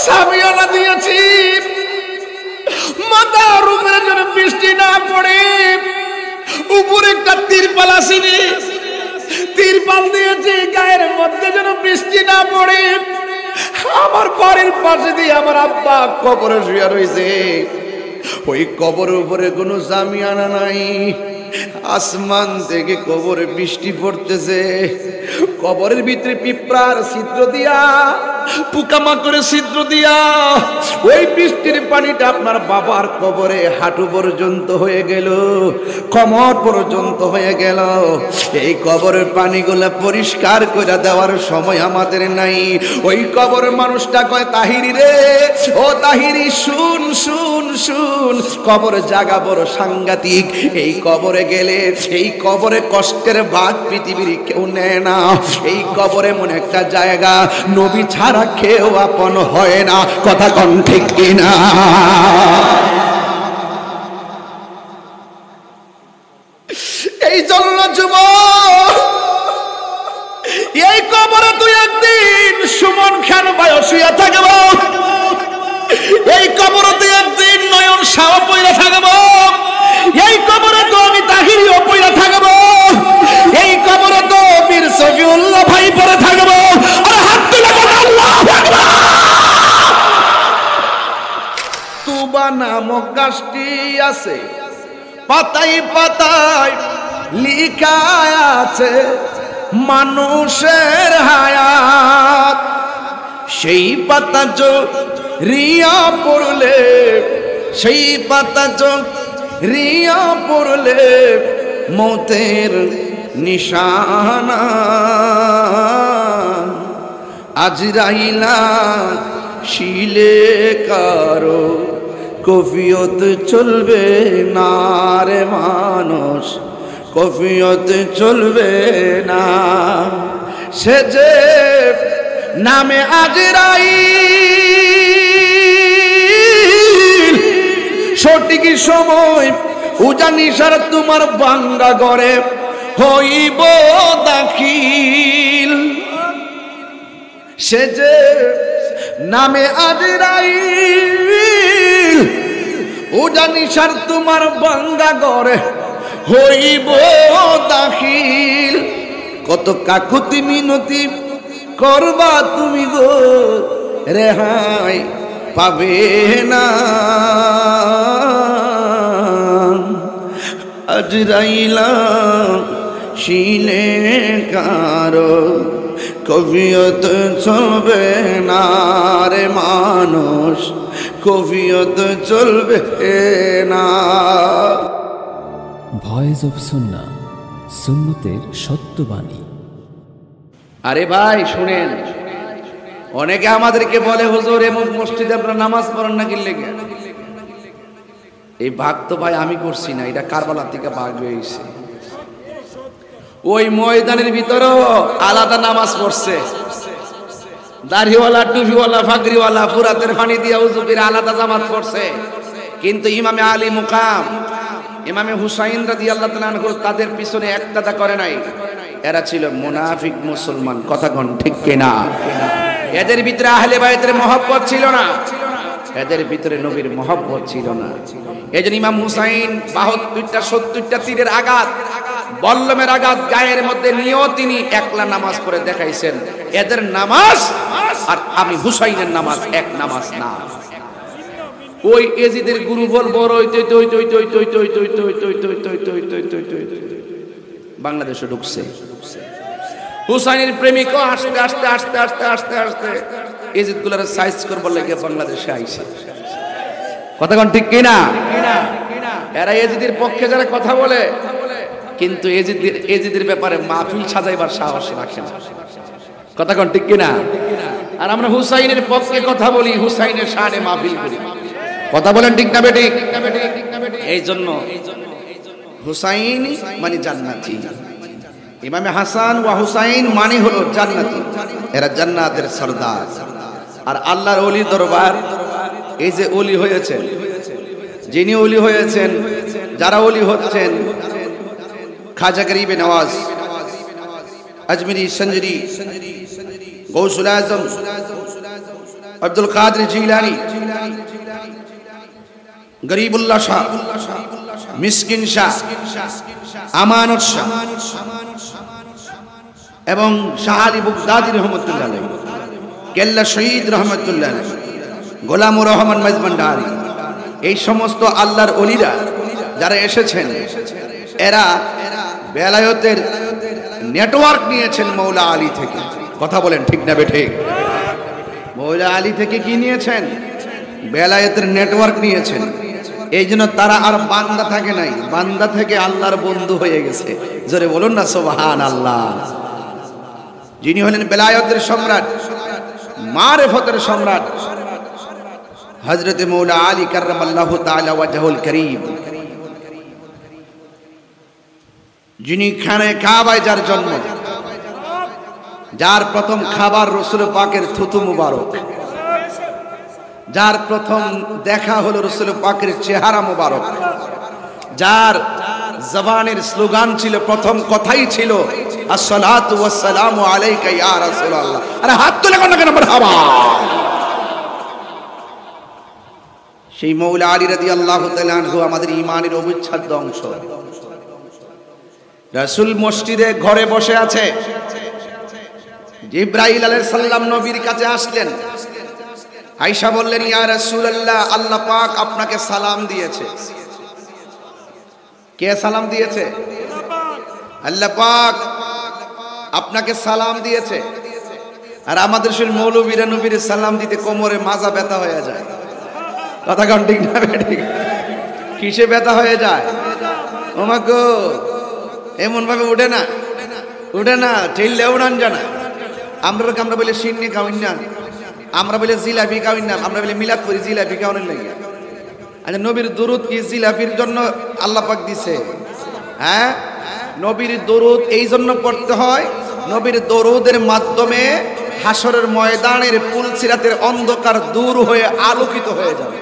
সামিয়ানা দিয়েছি মাথার উপরে যেন বৃষ্টি না পড়ে, উপরে একটা তিরপাল আসেনি, তিরপাল দিয়েছি গায়ের মধ্যে যেন বৃষ্টি না পড়ে। আমার বাড়ির পাশে দিয়ে আমার আব্বা কবরে শুয়ে রয়েছে, ওই কবরের উপরে কোনো সামিয়ানা নাই, আসমান থেকে কবরে বৃষ্টি পড়তেছে, কবরের ভিতরে পিঁপড়ার ছিদ্র দিয়া, পোকামাকড়ের ছিদ্র দিয়া ওই বৃষ্টির পানিটা আপনার বাবার কবরে হাঁটু পর্যন্ত হয়ে গেল, কোমর পর্যন্ত হয়ে গেল। এই কবরের পানিগুলা পরিষ্কার করে দেওয়ার সময় আমাদের নাই। ওই কবরের মানুষটা কয়, তাহিরি রে, ও তাহিরি, শুন শুন শুন, কবর জায়গা বড় সাংঘাতিক। এই কবরে গেলে, এই কবরে কষ্টের ভাগ পৃথিবীর কেউ নেয় না। এই কবরে এমন একটা জায়গা, নবী ছাড়া কেউ আপন হয় না। কথা কোন ঠিক কিনা? এই জন্য যুবক, এই কবরে তুই একদিন সুমন খান ভাই শুয়ে থাকব, এই কবরে তুই একদিন নয়ন শাহ পইরা থাকব, এই কবরে তো আমি তাহিরিও পইরা থাকব, এই কবরে তো বীর সফিউল্লাহ ভাই পরে থাকব। আর হাত তুলে বল আল্লাহু আকবার। তুবা নামক গাছটি আছে, পাতায় পাতায় লিখা আছে মানুষের হায়াত। সেই পাতা রিয়া পড়লে, সেই পাতা রিয়া পড়লে মৌতের নিশানা। আজরাইলা শিলে কারো কফিয়ত চলবে না রে মানুষ, কফিয়ত চলবে না। সে যে নামে আজরাইল, সঠিক সময় উজানিশার তোমার বাঙ্গা ঘরে হইব দাখিল। সে যে নামে আজরাইল, উজানিশার তোমার বাঙ্গা ঘরে হইব দাখিল। কত কাকুতি মিনতি করবা তুমি গো, রেহাই পাবে না। আজরাইলা শিলে কারো কফিয়ত চলবে না রে মানুষ, কফিয়ত চলবে না। ভয়েস অফ সুন্নাহ, সুন্নতের সত্যবাণী। আরে ভাই শুনেন, অনেকে আমাদেরকে বলে হুজুর এমন মসজিদে আপনারা নামাজ পড়েন না, কি লেগে? এই ভাগ তো ভাই আমি করছি না, এটা কারবালা থেকে ভাগ হয়েছে। ওই ময়দানের ভিতরেও আলাদা নামাজ পড়ছে, দাড়িওয়ালা, টুপিওয়ালা, ফাগরিওয়ালা, ফুরাতের পানি দিয়া উজুবির আলাদা জামাত পড়ছে। কিন্তু ইমামে আলী মুকাম, ইমামে হুসাইন রাদিয়াল্লাহু তাআলা আনহু তাদের পিছনে একতাদা করে নাই। এরা ছিল মুনাফিক মুসলমান। কথা কোন ঠিক কিনা? এদের ভিতরে আহলে বাইতের মহব্বত ছিল না, এদের ভিতরে নবীর মহব্বত ছিল না। এজন্য ইমাম হুসাইন ৭২টা ৭০টা তীরের আঘাত, বল্লমের আঘাত গায়ের মধ্যে নিয়েও তিনি একলা নামাজ পড়ে দেখাইছেন, এদের নামাজ আর আমি হুসাইনের নামাজ এক নামাজ না। ওই এজিদের গুরু বল বড় বাংলাদেশে ঢুকছে। হুসাইনের প্রেমিকও আস্তে আস্তে আস্তে আস্তে আস্তে আস্তে এজিদ গুলার সাইজ করবার লাগে বাংলাদেশে আইছে। কথা কোন ঠিক কিনা? এরা এজিদের পক্ষে যারা কথা বলে, কিন্তু এজিদের ব্যাপারে মাহফিল সাজাইবার সাহস রাখে না। কথা কোন ঠিক কিনা? আর আমরা হুসাইনের পক্ষে কথা বলি, হুসাইনের শানে মাহফিল করি। কথা বলেন ঠিক না বেঠিক? এই জন্য হুসাইন মানে জান্নাতি, ইমামে হাসান ওয়া হুসাইন মানে হলো জান্নাতি, এরা জান্নাতের সরদার। আর আল্লাহর ওলি দরবার, এই যে ওলি হয়েছেন, যিনি ওলি হয়েছেন, যারা ওলি হচ্ছেন, খাজা গরিবে নওয়াজ, আজমিরি, সঞ্জরি, গৌসুল আজম, আব্দুল কাদের জিলানী, গরিবুল্লাহ শাহ, মিসকিন শাহ, আমানত শাহ এবং শাহ আলী বুগদাদি রহমতুল্লাহ আলাইহি, কেল্লা শহীদ রহমতুল্লাহ আলাইহি, গোলামুর রহমান মাইজভান্ডারী, এই সমস্ত আল্লাহর ওলিরা যারা এসেছেন এরা বেলায়েতের নেটওয়ার্ক নিয়েছেন মৌলা আলী থেকে। কথা বলেন ঠিক না বেঠিক? মৌলা আলী থেকে কি নিয়েছেন? বেলায়েতের নেটওয়ার্ক নিয়েছেন। এই জন্য তারা আর বান্দা থাকে নাই, বান্দা থেকে আল্লাহর বন্ধু হয়ে গেছে। জোরে বলুন না সুবহানাল্লাহ। যিনি হলেন বেলায়েতের সম্রাট, মারিফতের সম্রাট হযরত মৌলা আলী কাররামাল্লাহু তাআলা ওয়াজহুল করিম, যিনি খানে কাবায় যার জন্ম, যার প্রথম খাবার রাসূল পাকের থুতু মুবারক, যার প্রথম দেখা হলো রাসূল পাকের চেহারা মুবারক, যার জবানের স্লোগান ছিল, প্রথম কথাই ছিল আসসালাতু ওয়াসসালামু আলাইকা ইয়া রাসূলুল্লাহ। আরে হাত তুলে কোন কেন মারহাবা। সেই মৌলা আলী রাদিয়াল্লাহু তাআলা আনহু আমাদের ঈমানের অবিচ্ছেদ্য অংশ। রাসূল মসজিদে ঘরে বসে আছে, জিবরাইল আলাইহিস সালাম নবীর কাছে আসলেন। আয়েশা বললেন, ইয়া রাসূলুল্লাহ, আল্লাহ পাক আপনাকে সালাম দিয়েছে। কে সালাম দিয়েছে? আল্লাহ পাক আপনাকে সালাম দিয়েছে। আর আমাদের সেই মৌলবীরা নবীর সালাম দিতে কোমরে মাজা ব্যথা হয়ে যায়। কথা কোন ঠিক না বেঠিক? কিসে ব্যথা হয়ে যায়? ওমা গো, এমন ভাবে উঠে না, উঠে না, ঠেললে উড়ান জানা। আমরা বলে সিন্নি খাওয়াই না, আমরা বলে জিলাপি খাওয়াই না, আমরা বলে মিলাদ করি জিলাপি খাওয়ানোর লাগে। আচ্ছা, নবীর দরুদ কি জিলাপির জন্য আল্লাহ পাক দিছে? হ্যাঁ, নবীর দরুদ এই জন্য পড়তে হয়, নবীর দরুদের মাধ্যমে হাসরের ময়দানের পুলসিরাতের অন্ধকার দূর হয়ে আলোকিত হয়ে যাবে।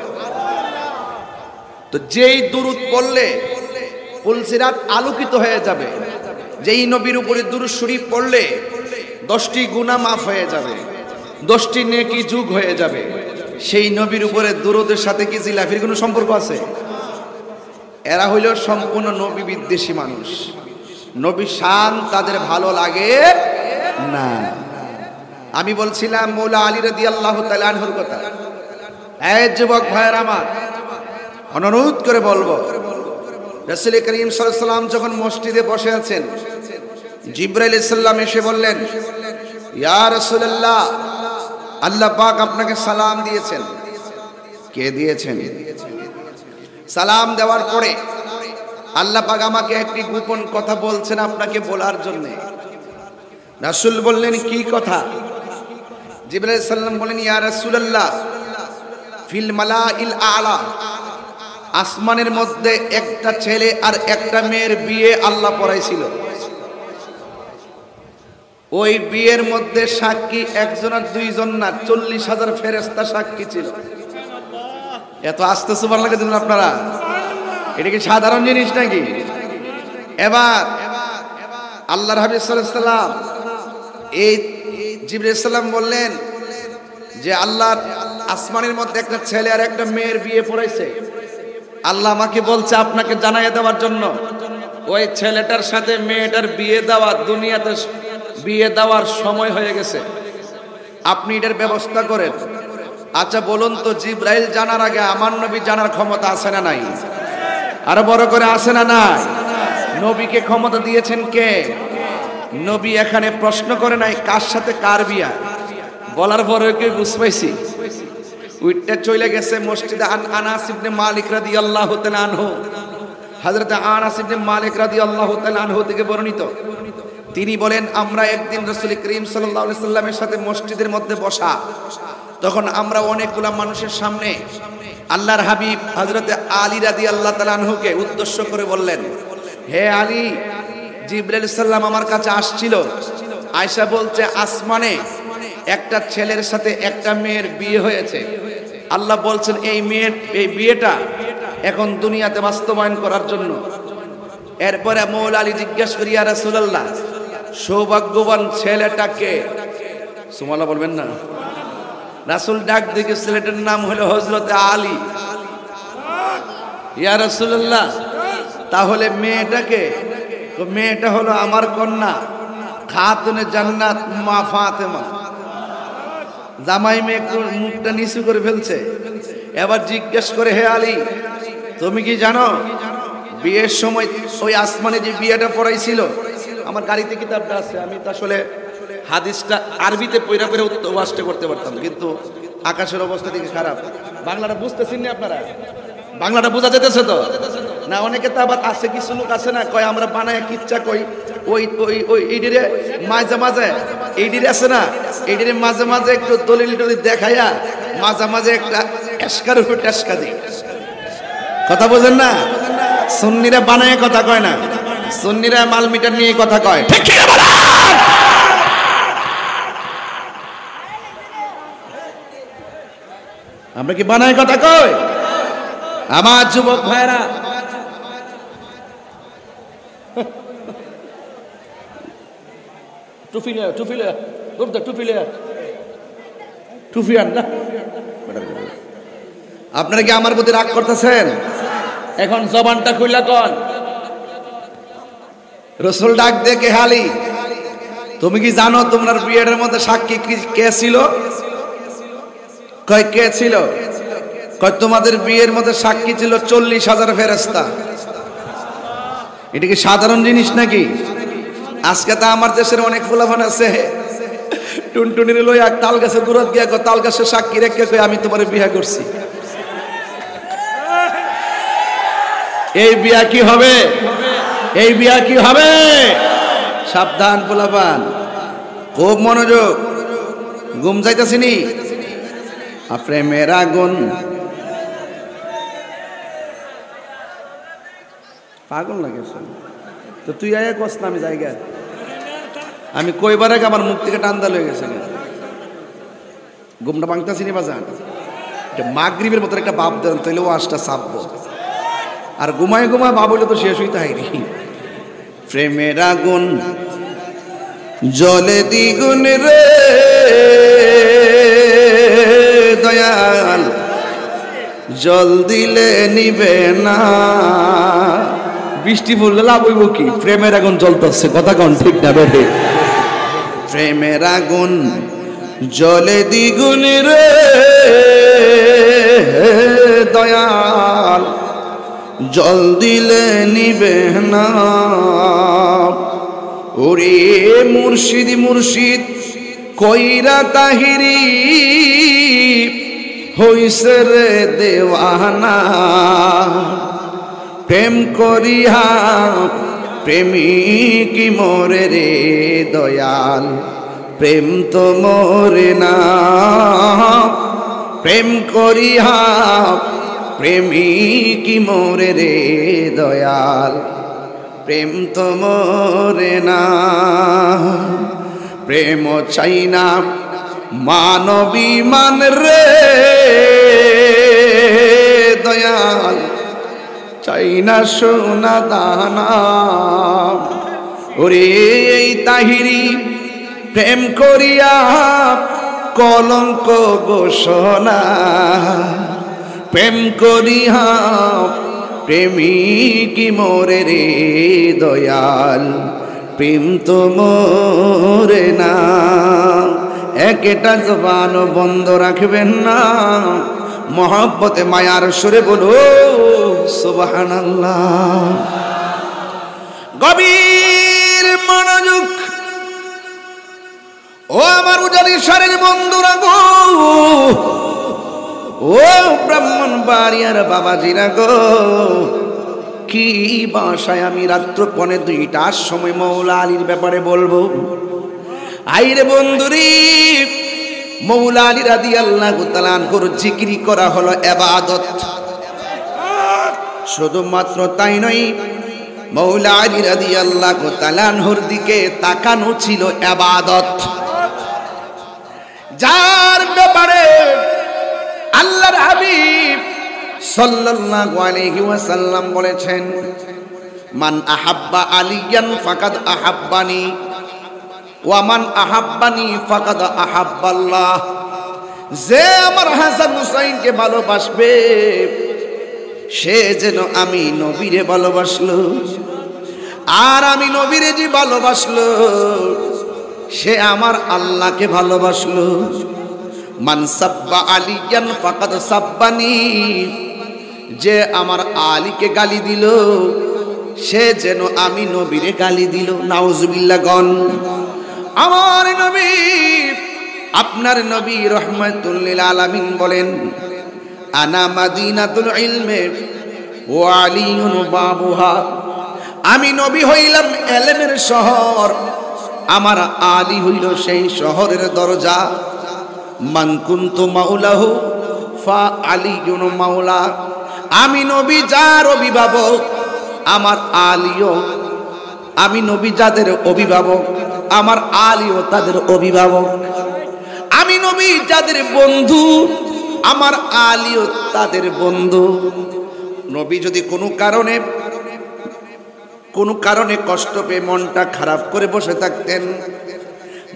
তো যেই দরুদ পড়লে পুলসিরাত আলোকিত হয়ে যাবে, যেই নবীর উপরে দুরূদ শরীফ পড়লে 10টি গুনাহ মাফ হয়ে যাবে, 10টি নেকি যোগ হয়ে যাবে, সেই নবীর উপরে দরুদের সাথে কি জিলাফির কোনো সম্পর্ক আছে? এরা হইল সম্পূর্ণ নবী বিদ্বেষী মানুষ। নবী শান তাদের ভালো লাগে না। আমি বলছিলাম মৌলা আলী রাদিয়াল্লাহু তাআলা আনহুর কথা। এই যুবক ভাইয়েরা আমার, অনুরোধ করে বলবো, রাসূল করিম সাল্লাল্লাহু আলাইহি ওয়াসাল্লাম যখন মসজিদে বসে আছেন, জিবরাইল আলাইহিস সালাম এসে বললেন, ইয়া রাসূলুল্লাহ, আল্লাহ পাক আপনাকে সালাম দিয়েছেন। কে দিয়েছেন? সালাম দেওয়ার পরে আল্লাহ পাক আমাকে একটি গোপন কথা বলছেন আপনাকে বলার জন্য। রাসূল বললেন, কি কথা? জিবরাইল আলাইহিস সালাম বলেন, ইয়া রাসূলুল্লাহ, ফিল মালাইল আ'লা, আসমানের মধ্যে একটা ছেলে আর একটা মেয়ের বিয়ে আল্লাহ পড়াইছিল। ওই বিয়ের মধ্যে সাক্ষী একজন আর দুইজন না, 40,000 ফেরেশতা সাক্ষী ছিল। এত আস্তে সুবহানাল্লাহ দিন আপনারা, এটা কি সাধারণ জিনিস নাকি? এবার আল্লাহর হাবিব সাল্লাল্লাহু আলাইহি সাল্লাম এই জিবরাইল সালাম বললেন যে আল্লাহর আসমানের মধ্যে একটা ছেলে আর একটা মেয়ের বিয়ে পড়াইছে। আল্লাহ আমাকে বলছে আপনাকে জানাইয়ে দেওয়ার জন্য, ওই ছেলেটার সাথে মেয়েটার বিয়ে দেওয়া, দুনিয়াতে বিয়ে দেওয়ার সময় হয়ে গেছে, আপনি এটার ব্যবস্থা করেন। আচ্ছা বলুন তো, জিবরাইল জানার আগে আমার নবী জানার ক্ষমতা আছে না নাই? আরো বড় করে আছে না নাই? নবীকে ক্ষমতা দিয়েছেন কে? নবী এখানে প্রশ্ন করে নাই কার সাথে কার বিয়া, বলার পরে কে বুঝ পাইছি, উইটটা চলে গেছে মসজিদে। আনাস ইবনে মালিক রাদিয়াল্লাহু তাআলা আনহু, হযরত আনাস ইবনে মালিক রাদিয়াল্লাহু তাআলা আনহু থেকে বর্ণিত, তিনি বলেন, আমরা একদিন রাসূল করিম সাল্লাল্লাহু আলাইহি সাল্লামের সাথে মসজিদের মধ্যে বসা, তখন আমরা অনেকগুলা মানুষের সামনে আল্লাহর হাবিব হযরত আলী রাদিয়াল্লাহু তাআলা আনহুকে উদ্দেশ্য করে বললেন, হে আলী, জিবরাইল সাল্লাম আমার কাছে আসছিল। আয়েশা বলছে, আসমানে একটা ছেলের সাথে একটা মেয়ের বিয়ে হয়েছে। আল্লাহ বলছেন এই বিয়েটা এখন দুনিয়াতে বাস্তবায়ন করার জন্য। এরপরে মৌলা আলী জিজ্ঞেস করি, ইয়া রাসূলুল্লাহ, সৌভাগ্যবান ছেলেটাকে? সুবহানাল্লাহ বলবেন না? রাসূল ডাক দেখে ছেলেটার নাম হলো হযরত আলী। ইয়া রাসূলুল্লাহ, তাহলে মেয়েটাকে? মেয়েটা হলো আমার কন্যা খাতুনে জান্নাত মা ফাতেমা। জামাই মেয়ে মুখটা নিচু করে ফেলছে। এবার জিজ্ঞেস করে, হে আলী, তুমি কি জানো বিয়ের সময় ওই আসমানে যে বিয়েটা পড়াইছিল? আমার গাড়িতে কিতাবটা আছে, আমি তো আসলে হাদিসটা আরবিতে পড়া পড়ে ওয়াজটা করতে পারতাম, কিন্তু আকাশের অবস্থা দেখে খারাপ। বাংলাটা বুঝতেছেন না আপনারা? বাংলাটা বোঝা যেতেছে তো না? অনেকে তো আবার আছে, কিছু লোক আছে না, কয় আমরা বানায় কিচ্ছা কই, ওই ওই ওই এইডিরে মাঝে মাঝে এইডিরে আছে না, এইডিরে মাঝে মাঝে একটু দলিল টলিল দেখাইয়া মাঝে মাঝে একটা টেস্কার উপর টেস্কা দিই। কথা বোঝেন না? সুন্নিরা বানায় কথা কয় না, সুন্নিরা মাল মিটার নিয়ে কথা কয়। ঠিক কি বলেন? আমরা কি বানায় কথা কই? আমার যুবক ভাইরা, আপনারা কি আমার প্রতি রাগ করতেছেন? এখন জবানটা খুইলা কন। রাসূল ডাক দেখে, হালি, তুমি কি জানো তোমার বিয়ের মধ্যে সাক্ষী কে ছিল? কয় কে ছিল? কয় তোমাদের বিয়ের মধ্যে সাক্ষী ছিল 40,000 ফেরেশতা। এটা কি সাধারণ জিনিস নাকি? আজকে তো আমার দেশের অনেক ফুলাফান আছে, টুনটুনির লইয়া তাল গাছে দূরত গিয়া তাল গাছে সাক্ষী রেখে কই আমি তোমার বিয়ে করছি। এই বিয়া কি হবে? এই বিয়া কি হবে? সাবধান ফুলাফান, খুব মনোযোগ। ঘুম যাইতাছিনি? প্রেমের আগুন, পাগল লাগেছে তো তুই আয়া কস না আমি জায়গা, আমি কইবার আগে আমার মুখ থেকে টান্দা লয়ে গেছে। ঘুমটা ভাঙতাছিনি বাজান? মাগরিবের মতো একটা বাপ দেন, তাইলে ও আশটা চাপবো। আর ঘুমায় ঘুমায় বাপ হইলে তো শেষ হইতে হাইরি। প্রেমের আগুন জলে দ্বিগুণ রে দয়াল, জল দিলে নিবে না। বৃষ্টি পড়লে লাভ হইব কি? প্রেমের আগুন জ্বলতেছে, কথা কোন ঠিক না বেটে? প্রেমের আগুন জলে দ্বিগুণ রে দয়াল, জল দিলে নিবে না। ওরে মুর্শিদ মুর্শিদ কইরা তাহিরি হইছে রে দেওয়ানা। প্রেম করিয়া প্রেমিক মরে রে দয়াল, প্রেম তো মরে না। প্রেম করিয়া প্রেমিক মরে রে দয়াল, প্রেম তো মরে না। প্রেম চাই না মানবী মান রে দয়াল, চাই না সোনা দানা। ওরে এই তাহিরি প্রেম করিয়া কলঙ্ক ঘোষণা। প্রেম করিয়া প্রেমিক মরে রে দয়াল, প্রেম তো মরে না। একটা জবান বন্ধ রাখবেন না, মহব্বতে মায়ার সুরে বলো সুবহানাল্লাহ। গভীর মনোযোগ। ও আমার উজালি সারের বন্ধুরা গো, ও ব্রাহ্মণ বাড়িয়ার বাবাজিরা গো, কি বাসায় আমি রাত্র 2:45টার সময় মৌলা আলীর ব্যাপারে বলবো। আইরে বন্ধুরি, মৌলা আলী রাদিয়াল্লাহু তাআলা আনহুর জিকির করা হলো ইবাদত। শুধুমাত্র তাই নয়, মৌলা আলী রাদিয়াল্লাহু তাআলা আনহুর দিকে তাকানো ছিল ইবাদত। যার ব্যাপারে আল্লাহর হাবিব সাল্লাল্লাহু আলাইহি ওয়াসাল্লাম বলেছেন, মান আহাব্বা আলিয়ান ফাকাদ আহাব্বানি ওয়া মান আহাব্বানি ফাকাদ আহাব্বাল্লাহ। যে আমার হাসান হুসাইনকে ভালোবাসবে সে যেন আমি নবীরে ভালোবাসলো, আর আমি নবীরে যে ভালোবাসলো সে আমার আল্লাহকে ভালোবাসলো। মান সাব্বা আলিয়ান ফাকাদ সাব্বানি, যে আমার আলীকে গালি দিল সে যেন আমি নবীরে গালি দিল। নাউজুবিল্লাহ গন। আমার নবী, আপনার নবী রাহমাতুল লিল আলামিন বলেন, আনা মাদিনাতুল ইলমে ওয়া আলিয়ুন বাবুহা, আমি নবী হইলাম ইলমের শহর, আমার আলী হইল সেই শহরের দরজা। মান কুনতু মাওলাহু ফা আলিয়ুন মাওলা, আমি নবী যার অভিভাবক আমার আলীও, আমি নবী যাদের অভিভাবক আমার আলীও তাদের অভিভাবক। আমি নবী যাদের বন্ধু আমার আলীও তাদের বন্ধু। নবী যদি কোনো কারণে কষ্ট পেয়ে মনটা খারাপ করে বসে থাকতেন,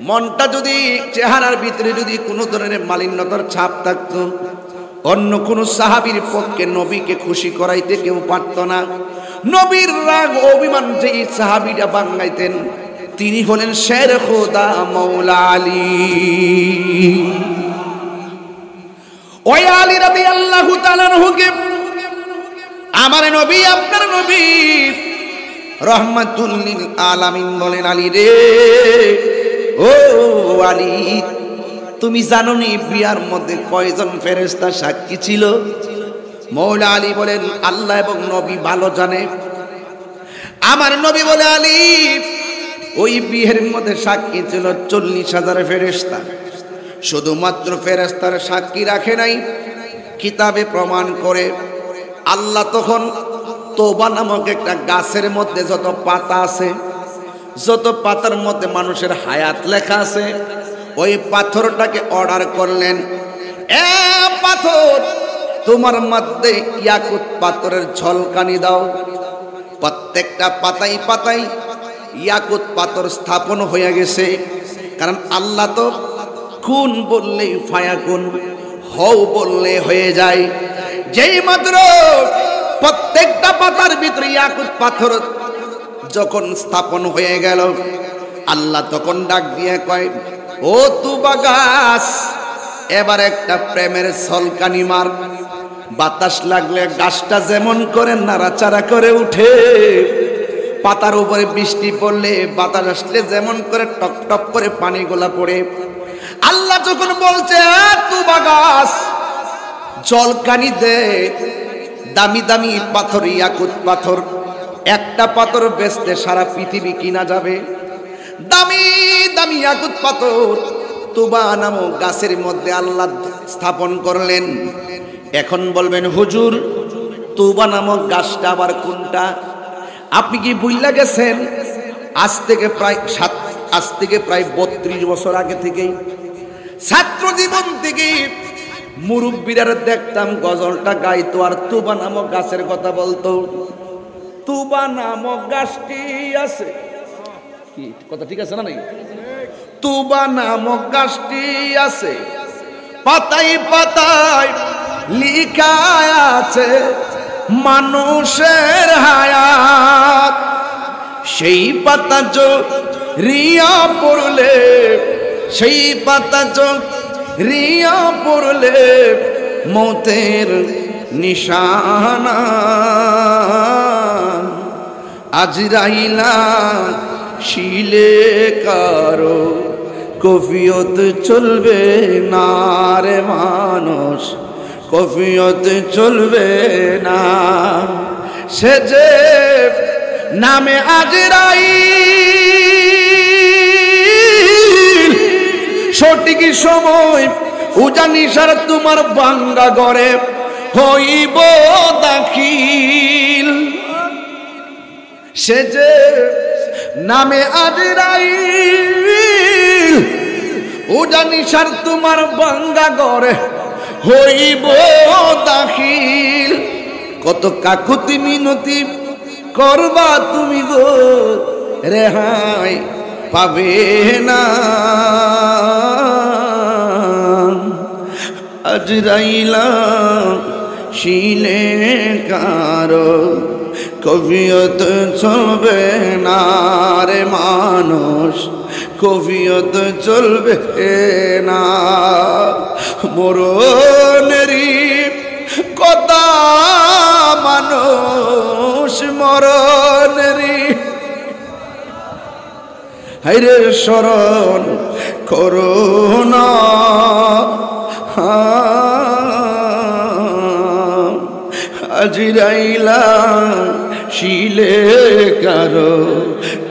মনটা যদি চেহারার ভিতরে যদি কোনো ধরনের মালিন্যতার ছাপ থাকতো, অন্য কোন সাহাবীর পক্ষে নবীকে খুশি করাইতে কেউ পারত না। নবীর রাগ অভিমান যেই সাহাবীরা ভাঙাইতেন তিনি হলেন শের খোদা মাওলা আলী। ওই আলী রাদিয়াল্লাহু তাআলা আনহুকে আমার নবী, আপনার নবী রাহমাতুল লিল আলামিন বলেন, আলী রে, ও আলী, তুমি জানো নি বিয়ার মধ্যে কয়জন ফেরেশতা সাক্ষী ছিল? মৌলা আলী বলেন, আল্লাহ এবং নবী ভালো জানে। আমার নবী বলে, আলী, ওই বিয়ের মধ্যে সাক্ষী ছিল 40,000 ফেরেশতা। শুধুমাত্র ফেরেশতার সাক্ষী রাখে নাই, কিতাবে প্রমাণ করে আল্লাহ তখন তওবা নামক একটা গাছের মধ্যে যত পাতা আছে, যত পাতার মধ্যে মানুষের হায়াত লেখা আছে, ওই পাথরটাকে অর্ডার করলেন, এ পাথর তোমার মধ্যে ইয়াকুত পাথরের ঝলকানি দাও। প্রত্যেকটা পাতায় পাতায় ইয়াকুত পাথর স্থাপন হয়ে গেছে। কারণ আল্লাহ তো কুন বললেই ফায়াকুন, হও বললে হয়ে যায়। যেই মাত্র প্রত্যেকটা পাতার ভিতরে ইয়াকুত পাথর যখন স্থাপন হয়ে গেল, আল্লাহ তখন ডাক দিয়ে কয়, ও তুবা গাছ, এবার একটা প্রেমের ঝলকানি মার। বাতাস লাগলে গাছটা যেমন করে নাড়াচাড়া করে উঠে, পাতার উপরে বৃষ্টি পড়লে বাতাস আসলে যেমন করে টপ টপ করে পানিগুলা পড়ে, আল্লাহ যখন বলছে তুবা গাছ ঝলকানি দে, দামি দামি পাথর ইয়াকুত পাথর, একটা পাথর বেচতে সারা পৃথিবী কিনা যাবে। দামি দামি ইয়াকুত পাথর তুবা নামক গাছের মধ্যে আল্লাহ স্থাপন করলেন। এখন বলবেন, হুজুর, তুবা নামক গাছটা আবার কোনটা? আপনি কি ভুইলা গেছেন? আজ থেকে প্রায় 32 বছর আগে থেকেই ছাত্র জীবন থেকে মুরব্বীরা দেখতাম গজলটা গাইতো আর তুবা নামক গাছের কথা বলতো। তুবা নামক গাছটি আছে, কি কথা ঠিক আছে না? নাই, তুবা নামক গাছটি আছে, পাতায় পাতায় লিখা আছে মানুষের হায়াত। সেই পাতা রিয়া পড়লে, সেই পাতা রিয়া পড়লে মৌতের নিশানা। আজরাইলা শিলে কারো কফিয়ত চলবে না রে মানুষ, কফিয়ত চলবে না। সে যে নামে আজরাইল, সঠিক সময় উজানিশার তোমার বাঙ্গা ঘরে হইব দাখিল। সে যে নামে আজরাইল, উজানিশার তোমার বাঙ্গা ঘরে হইব দাখিল। কত কাকুতি মিনতি করবা তুমি গো, রেহাই পাবে না। আজরাইলা শিলে কারো কবিয়ত চলবে না রে মানুষ, কবিয়ত চলবে না। মরণেরই কথা মানুষ মরণেরই হায়রে স্মরণ করো না। আজরাইলা শিলে কারো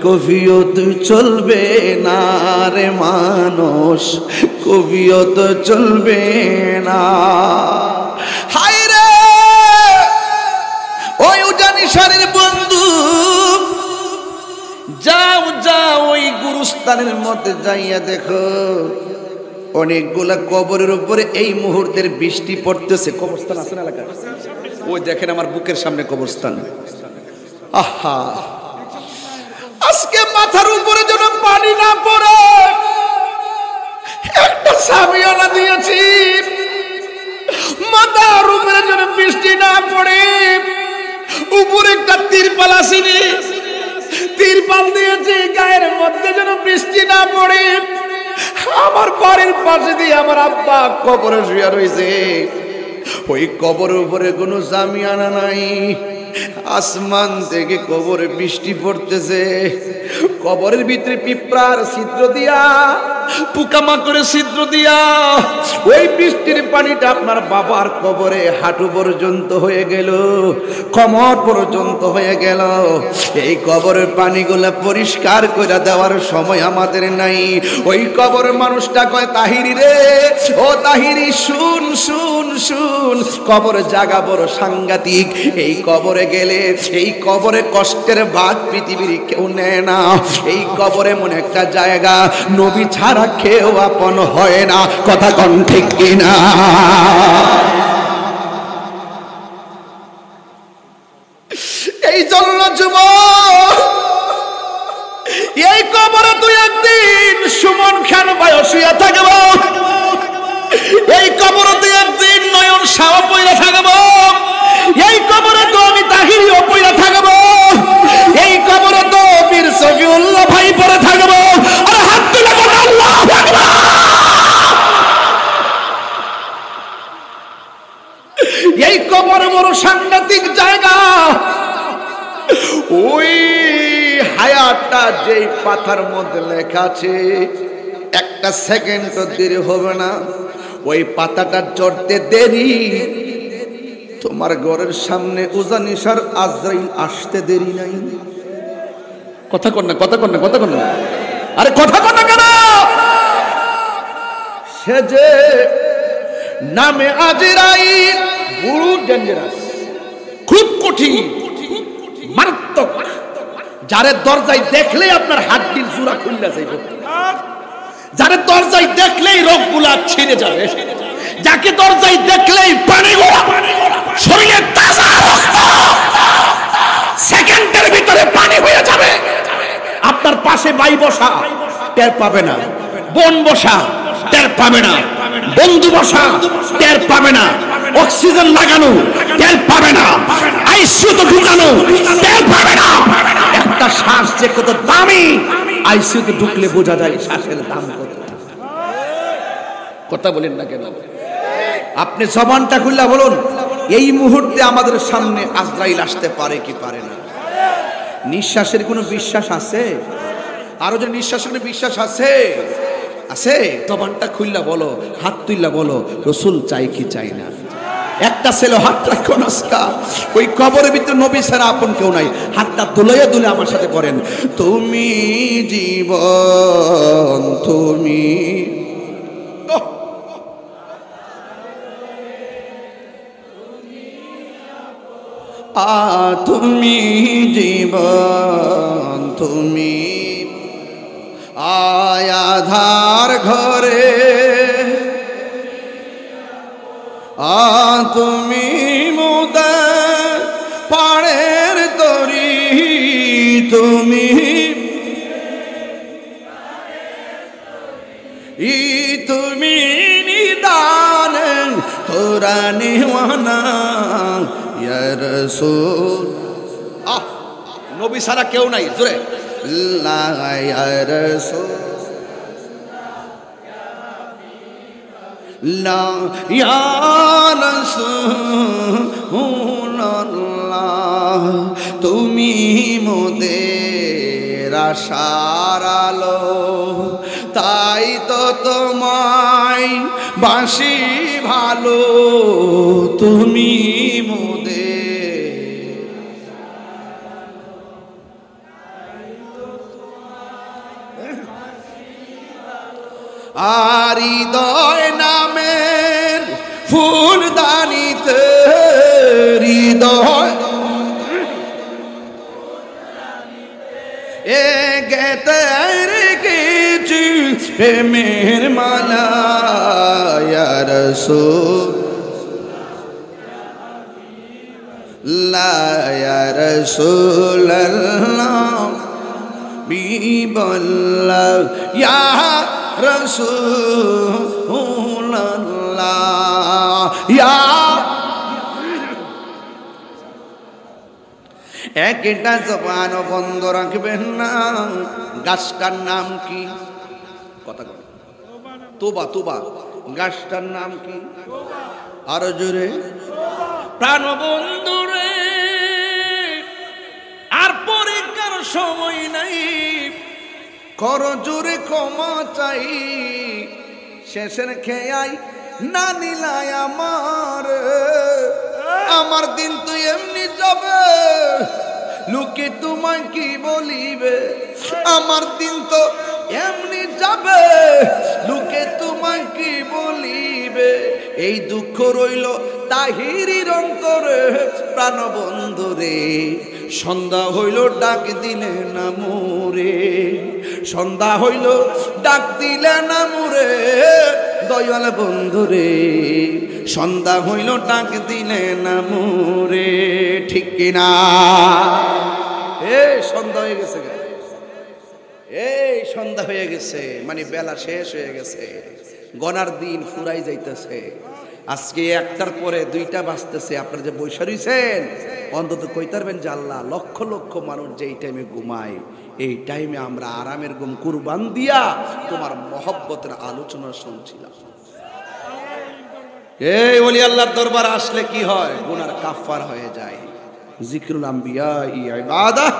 কবিয়ত চলবে না রে মানুষ, কবিয়ত চলবে না। হায়রে ওই উজানিশানের বন্ধু, যাও যাও ওই গুরুস্থানের মধ্যে যাইয়া দেখো অনেকগুলা কবরের উপরে এই মুহূর্তের বৃষ্টি পড়তেছে। কবরস্থান আছে না এলাকায়? ওই দেখেন আমার বুকের সামনে কবরস্থান। আহা, আজকে মাথার উপরে যেন পানি না পড়ে একটা সামিয়ানা দিয়েছি, মাথার উপরে যেন বৃষ্টি না পড়ে, উপরে একটা তিরপাল আসেনি, তিরপাল দিয়েছি, গায়ের মধ্যে যেন বৃষ্টি না পড়ে। আমার বাড়ির পাশে দিয়ে আমার আব্বা কবরে শুয়ে রয়েছে, ওই কবরের উপরে কোনো জামিয়ানা নাই। আসমান থেকে কবরে বৃষ্টি পড়তেছে, কবরের ভিতরে পিঁপড়ার ছিদ্র দিয়া, পোকামাকড়ের ছিদ্র দিয়া ওই বৃষ্টির পানিটা আপনার বাবার কবরে হাঁটু পর্যন্ত হয়ে গেল, কোমর পর্যন্ত হয়ে গেল। এই কবরের পানিগুলা পরিষ্কার করে দেওয়ার সময় আমাদের নাই। ওই কবরের মানুষটা কয়, তাহিরি রে, ও তাহিরি শুন শুন শুন, কবরের জায়গা বড় সাংঘাতিক। এই কবরে গেলে এই কবরে কষ্টের ভাগ পৃথিবীর কেউ নেয় না। এই কবরে এমন একটা জায়গা, নবী ছাড়া কেউ আপন হয় না। কথা কোন ঠিক কিনা? এই জন্য যুবক, এই কবরে তুই একদিন সুমন খান ভাই শুয়ে থাকব, এই কবরে তুই একদিন নয়ন শাহ পইরা থাকব, এই কবরে তো আমি তাহিরিও পইরা থাকব, এই কবরে তো বীর সফিউল্লাহ ভাই পড়ে থাকব। আর হাত তুলে বল আল্লাহু আকবার। এই কবর বড় সাংঘাতিক জায়গা। ওই হায়াতটা যেই পাতার মধ্যে লেখা আছে, একটা সেকেন্ডও দেরি হবে না। ওই পাতাটা চড়তে দেরি, তোমার ঘরের সামনে উজানিশার আজরাইল আসতে দেরি নাই। কথা কর না, কথা কর না, কথা কর না, আরে কথা কর না কেন? সে যে নামে আজরাইল বড় ডেঞ্জারাস, খুব কঠিন, মারাত্মক। যারে দরজায় দেখলেই আপনার হাড্ডির জোড়া খুলে যাবে, যারে দরজায় দেখলেই রোগগুলা ছিঁড়ে যাবে, যাকে দরজায় দেখলেই পানি গোলা শরীরে তাজা রক্ত সেকেন্ডের ভিতরে পানি হয়ে যাবে। আপনার পাশে ভাই বসা টের পাবে না, বোন বসা টের পাবে না, বন্ধু বসা টের পাবে না, অক্সিজেন লাগানো টের পাবে না, আইসিইউতে ঢুকানো টের পাবে না। একটা শ্বাস যে কত দামি, আইসিইউতে ঢুকলে বোঝা যায় শ্বাসের দাম কত। কথা বলেন না কেন? আপনি জবানটা খুলে বলুন, এই মুহূর্তে আমাদের সামনে আজরাইল আসতে পারে কি পারে না? নিঃশ্বাসের কোনো বিশ্বাস আছে? আরো যে নিঃশ্বাসের কোনো বিশ্বাস আছে? আছে? জবানটা খুললা বলো, হাত তুললা বলো, রসুল চাই কি চাই না? একটা ছেলে হাত রাখো নাস্তা, ওই কবরের ভিতরে নবী ছাড়া আপন কেউ নাই। হাতটা দুলাইয়া দুলে আমার সাথে করেন, তুমি জীবন, তুমি তুমি জীবন, তুমি আয়াধার ঘরে, তুমি মুদার পাড়ের তরি, তুমি তুমি নিদান, চুরানেওয়ানা ইয়া রাসূল। নবী ছাড়া কেউ নাই, জোরে লা ইয়া রাসূল লা ইয়া রাসূলুল্লাহ, তুমি মোদের আশার আলো, তাই তো তোমায় বাসি ভালো, তুমি মোদের আর হৃদয় নামের ফুলদানিতে হৃদয় গেতে রেখেছি প্রেমের মালা ইয়া রাসূলুল্লাহ ইয়া রাসূলুল্লাহ বিবল্লাহ ইয়া রাসূলুল্লাহ ইয়া। একটা জবান বন্ধ রাখবেন না। গাছটার নাম কি? কথা বল। তোবা। তোবা গাছটার নাম কি? আরো জোরে। প্রাণবন্ধু রে, আর পরীক্ষার সময় নাই, কর জোরে ক্ষমা চাই, শেষের খেয়াই না নিলাই আমার দিন তো এমনি যাবে, লোকে তোমায় কি বলিবে, আমার দিন তো এমনি যাবে, লোকে তোমায় কি বলিবে, এই দুঃখ রইল তাহিরির অন্তরে। প্রাণবন্ধু রে, সন্ধ্যা হইল ডাক দিলে না মোরে, সন্ধ্যা হইল ডাক দিলে না মোরে, দয়াল বন্ধু রে, সন্ধ্যা হইল ডাক দিলে না মোরে, ঠিক কিনা? সন্ধ্যা হয়ে গেছে, এই সন্ধ্যা হয়ে গেছে, মানে বেলা শেষ হয়ে গেছে, গনার দিন ফুরাই যাইতেছে। আজকে একটার পরে দুইটা বাজতেছে, আপনারা যে বৈশা রইছেন অন্তত কইতারবেন যে আল্লাহ, লক্ষ লক্ষ মানুষ যে এই টাইমে ঘুমায়, এই টাইমে আমরা আরামের ঘুম কুরবান দিয়া তোমার মহব্বতের আলোচনা শুনছিলাম। এই ওলি আল্লাহর দরবার আসলে কি হয়? গুনার কাফার হয়ে যায়। জিকরুল আম্বিয়া ইবাদাহ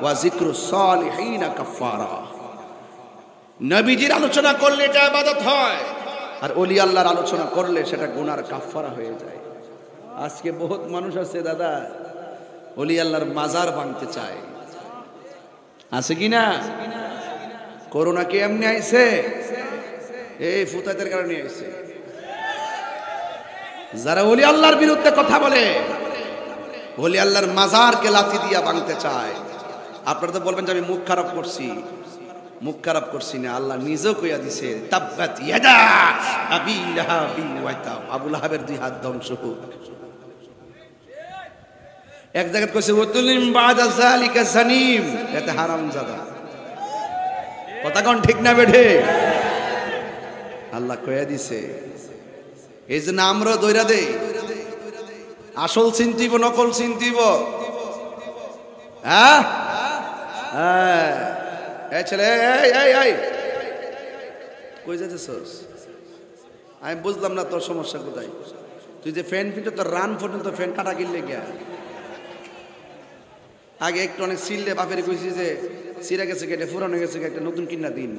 ওয়া জিকরুস সালিহিন কাফারা। নবীজির আলোচনা করলে এটা ইবাদত হয়, আর ওলি আল্লাহর আলোচনা করলে সেটা গুনার কাফারা হয়ে যায়। আজকে বহুত মানুষ আছে দাদা, ওলি আল্লাহর মাজার ভাঙতে চায়, আছে কি না? করোনা কি এমনি আইছে? এই ফুতাতের কারণে আইছে। যারা ওলি আল্লাহর বিরুদ্ধে কথা বলে, ওলি আল্লাহর মাজারকে লাথি দিয়া ভাঙতে চায়, আপনারা তো বলবেন যে আমি মুখ খারাপ করছি। মুখ খারাপ করছি না, আল্লাহ নিজেও কইয়া দিছে, তাব্বাত ইয়াদা আবি লাহাবি ওয়া তাব, আবু লাহাবের দুই হাত ধ্বংস হোক। এক জায়গায় কইছে ওয়াতুলিম বাদা যালিকা জানিম, এতে হারামজাদা। কথা কোন ঠিক না বেঠে? আল্লাহ কইয়া দিছে। এই যে আমরা দইরা দেই, আসল চিন্তিব নকল চিন্তিব। হ্যাঁ হ্যাঁ, এই ছেলে, এই কই যাচ্ছিস? আমি বুঝলাম না তোর সমস্যা কোথায়। তুই যে ফ্যান ফিটে তোর রান পর্যন্ত ফ্যান কাটা কিনলে গিয়া, আগে একটু অনেক সিললে বাপের কইছি যে সিরা গেছে, কেটে ফুরানো গেছে, একটা নতুন কিনা দিন।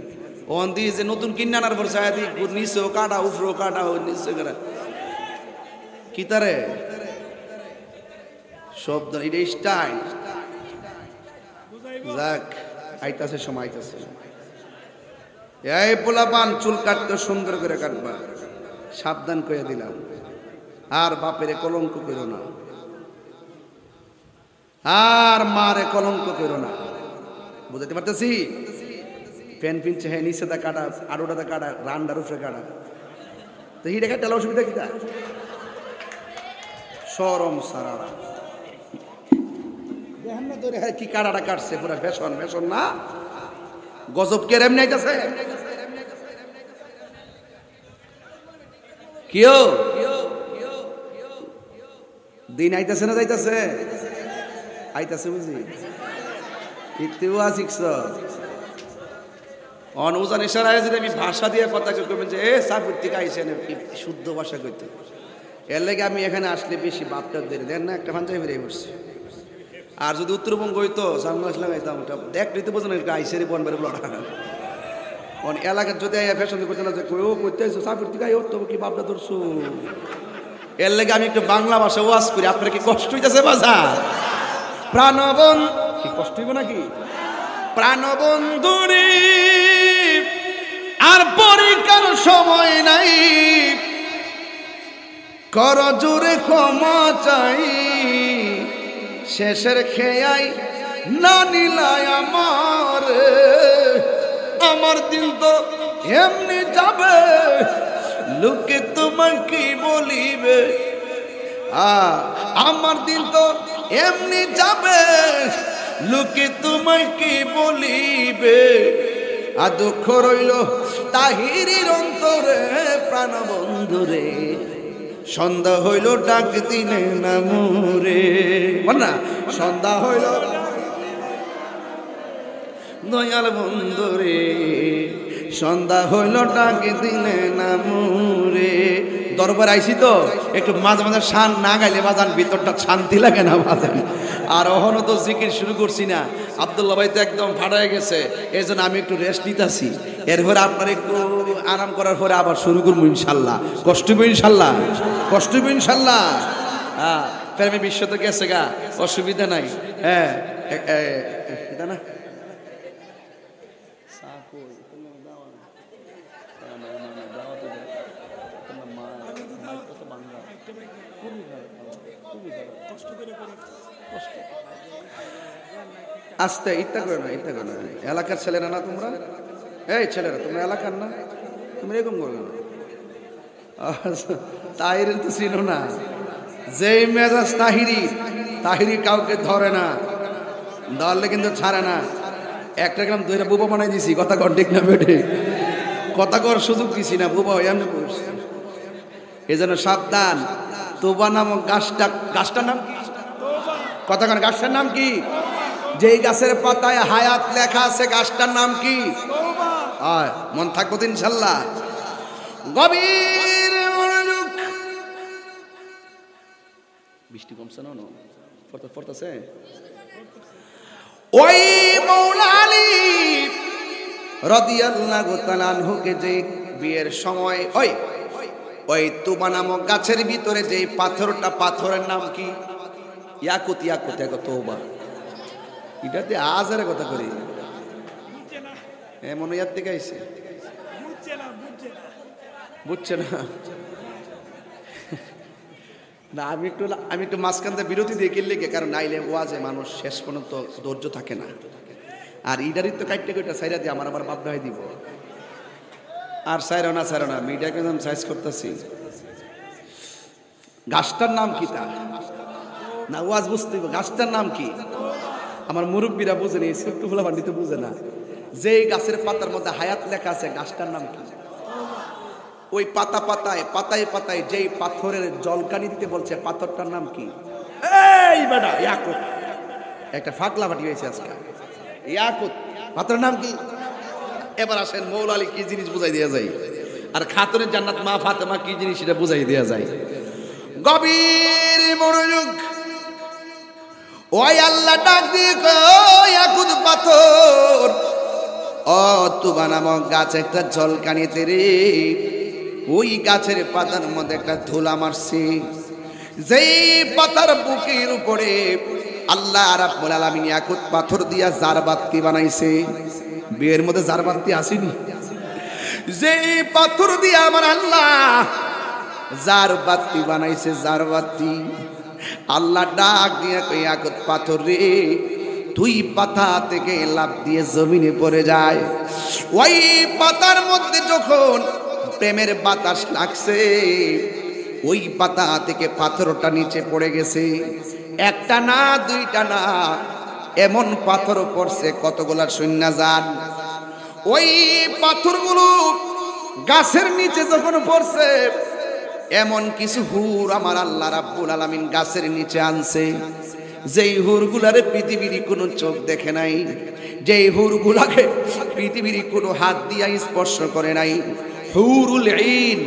ওন দিয়ে যে নতুন কিনা আনার পর চাই দিই নিচেও কাটা, উফরো কাটা, নিচে কাটা, কি তারে শব্দ, এটা স্টাইল। যাক, আইতাছে সময়, আইতাছে। এই পোলাপান চুল কাটতে সুন্দর করে কাটবা, সাবধান করে দিলাম। আর বাপেরে কলঙ্ক করো না, আর মারে কলঙ্ক করো না, বুঝাতে পারতেছি? ফ্যান ফিনছে, হ্যাঁ নিচে দা কাটা, আড়োটা দা কাটা, রান্ডার উপরে কাটা, তো হিটা কাটালে অসুবিধা কি? সরম সারারা কি কাটাটা কাটছে, পুরা ফ্যাশন ফ্যাশন না, গজব কে এমনি আইতাছে। কিও দিন আইতাছে না যাইতাছে? আইতাছে বুঝি ইতিও শিখছ অনুজান ইশারায় যদি আমি ভাষা দিয়ে কথা কইবেন যে এ সাপুর থেকে আইছেন শুদ্ধ ভাষা কইতে, এর লাগে আমি এখানে আসলে বেশি বাপটা দেন না একটা ফাঞ্চাই বেরিয়ে পড়ছি। আর যদি উত্তরবঙ্গ হইতো সামনে লাগাইতাম ওটা দেখ দিতে বোঝেন আইসেরি বন বেড়ে বলা এলাকার যদি ফ্যাশন করতে না ও করতে আইসো সাপুর থেকে আইও তো কি বাপটা ধরছো। এর লাগে আমি একটু বাংলা ভাষা ওয়াজ করি। আপনার কি কষ্ট হইতেছে বাজার? প্রাণবন কি কষ্ট হইব নাকি? প্রাণবন্ধুরে আর পরীক্ষার সময় নাই, কর জোরে ক্ষমা চাই, শেষের খেয়াই না নিলাই আমার দিন তো এমনি যাবে, লোকে তোমাকে বলিবে। আমার দিন তো এমনি যাবে, লোকে তোমাকে বলিবে। আর দুঃখ রইল তাহিরির অন্তরে, প্রাণবন্ধুরে সন্ধ্যা হইল ডাক দিলে না মোরে। না সন্ধ্যা হইল দয়াল বন্ধুরে, সন্ধ্যা হইল ডাক দিলে না মোরে। দরবার আইসি তো একটু মাঝে মাঝে শান না গাইলে বাজান ভিতরটা শান্তি লাগে না বাজান। আর অহনো তো জিকির শুরু করছি না, আব্দুল্লাহ ভাই তো একদম ফাটায় গেছে, এই জন্য আমি একটু রেস্ট নিতেছি। এরপরে আপনার একটু আরাম করার পরে আবার শুরু করবো ইনশাল্লাহ। কষ্ট হইব ইনশাল্লাহ, কষ্ট হইব ইনশাল্লাহ। হ্যাঁ প্রেমে বিশ্ব তো গেছে গা, অসুবিধা নাই। হ্যাঁ না আস্তে ইত্যা করে না, ইত্যা করে না। এলাকার ছেলেরা না তোমরা, এই ছেলেরা তোমরা এলাকার না, তুমি এরকম করবে না। তাহিরের তো চিনো না, যেই মেজাজ তাহিরি কাউকে ধরে না, ধরলে কিন্তু ছাড়ে না। একটা গ্রাম দুইটা বুবা বানাই দিছি, কথা কর ঠিক না বেটে, কথা কর সুযোগ দিছি না, বুবা এমনি করছি। এই জন্য সাবধান। তোবা নামক গাছটার নাম কথা কর, গাছটার নাম কি? যেই গাছের পাতায় হায়াত লেখা আছে গাছটার নাম কি? মন থাকবো তো ইনশাল্লাহ। গভীর মনোযোগ। বৃষ্টি কমছে না পড়তেছে। ওই মৌলা আলী রাদিয়াল্লাহু তাআলা আনহুকে যে বিয়ের সময় ওই তুবা নামক গাছের ভিতরে যে পাথরটা, পাথরের নাম কি? ইয়াকুত। তোবা এটাতে আজারে কথা করি এমন ইয়ার থেকে আইছে, বুঝছে না। না আমি একটু মাঝখানতে বিরতি দিয়ে কিনলে, কারণ নাইলে ওয়াজে মানুষ শেষ পর্যন্ত ধৈর্য থাকে না। আর ইডারির তো কাটতে কইটা সাইরা দিয়ে আমার আবার বাধ্য হয়ে দিব। আর সাইরা না মিডিয়াকে আমি সাইজ করতেছি। গাছটার নাম কি? তা না ওয়াজ বুঝতে হবে, গাছটার নাম কি? আমার মুরব্বীরা বুঝে নি, ছোট্ট ফুলা বান্ডিতে বুঝে না। যেই গাছের পাতার মধ্যে হায়াত লেখা আছে গাছটার নাম কি? ওই পাতায় যেই পাথরের জলকানি দিতে বলছে পাথরটার নাম কি? এই বেটা ইয়াকুত। একটা ফাকলা ফাটি হয়েছে আজকে। ইয়াকুত পাথরের নাম কি? এবার আসেন মৌলা আলী কি জিনিস বুঝাই দেওয়া যায়, আর খাতুনের জান্নাত মা ফাতেমা কি জিনিস সেটা বুঝাই দেওয়া যায়। গভীর মনোযোগ। ওই আল্লাহ ডাক দিয়ে কয় ইয়াকুত পাথর, ও তুবা নামক গাছ একটা ঝলকানিতে রে, ওই গাছের পাতার মধ্যে একটা ধুলা মারছে। যেই পাতার বুকের উপরে আল্লাহ রাব্বুল আলামিন ইয়াকুত পাথর দিয়া জারবাতি বানাইছে। বিয়ের মধ্যে জারবাতি আসেনি? যেই পাথর দিয়া আমার আল্লাহ জারবাতি বানাইছে, জারবাতি। আল্লাহ ডাক দিয়া কই ইয়াকুত পাথর রে, তুই পাতা থেকে লাফ দিয়ে জমিনে পড়ে যায়। ওই পাতার মধ্যে যখন প্রেমের বাতাস লাগছে, ওই পাতা থেকে পাথরটা নিচে পড়ে গেছে। একটা না দুইটা না, এমন পাথর পড়ছে কতগুলা শূন্য যান। ওই পাথরগুলো গাছের নিচে যখন পড়ছে, এমন কিছু হুর আমার আল্লাহ রাব্বুল আলামিন গাছের নিচে আনছে, যেই হুরগুলারে পৃথিবীর কোনো চোখ দেখে নাই, যেই হুরগুলাকে পৃথিবীর কোনো হাত দিয়া স্পর্শ করে নাই। হুরুল ঈন,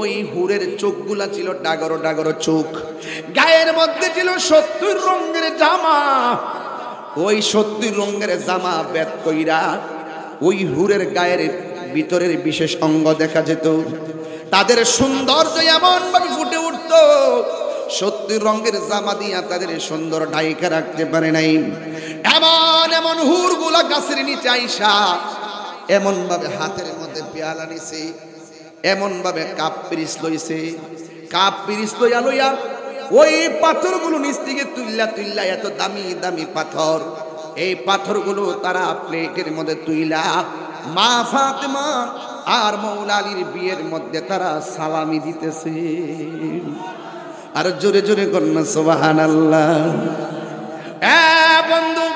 ওই হুরের চোখগুলা ছিল ডাগর ডাগর চোখ, গায়ের মধ্যে ছিল 70 রঙের জামা। ওই 70 রঙের জামা বেদ কইরা ওই হুরের গায়ের ভিতরের বিশেষ অঙ্গ দেখা যেত। তাদের সৌন্দর্য এমন ভাবে ফুটে উঠত, 70 রঙের জামা দিয়া তাদের সুন্দর ঢাইকা রাখতে পারে নাই। এমন এমন হুরগুলা গাছের নিচে আইসা এমন ভাবে হাতের মধ্যে পেয়ালা নিছে, এমন ভাবে কাপ পিরিস লইছে, কাপ পিরিস লইয়া লইয়া ওই পাথরগুলো নিচ থেকে তুইলা তুইলা, এত দামি দামি পাথর, এই পাথরগুলো তারা প্লেটের মধ্যে তুইলা মা ফাতেমা আর মৌলা আলীর বিয়ের মধ্যে তারা সালামি দিতেছে। আর জোরে জোরে কন্যা সুবহানাল্লাহ। বন্ধু,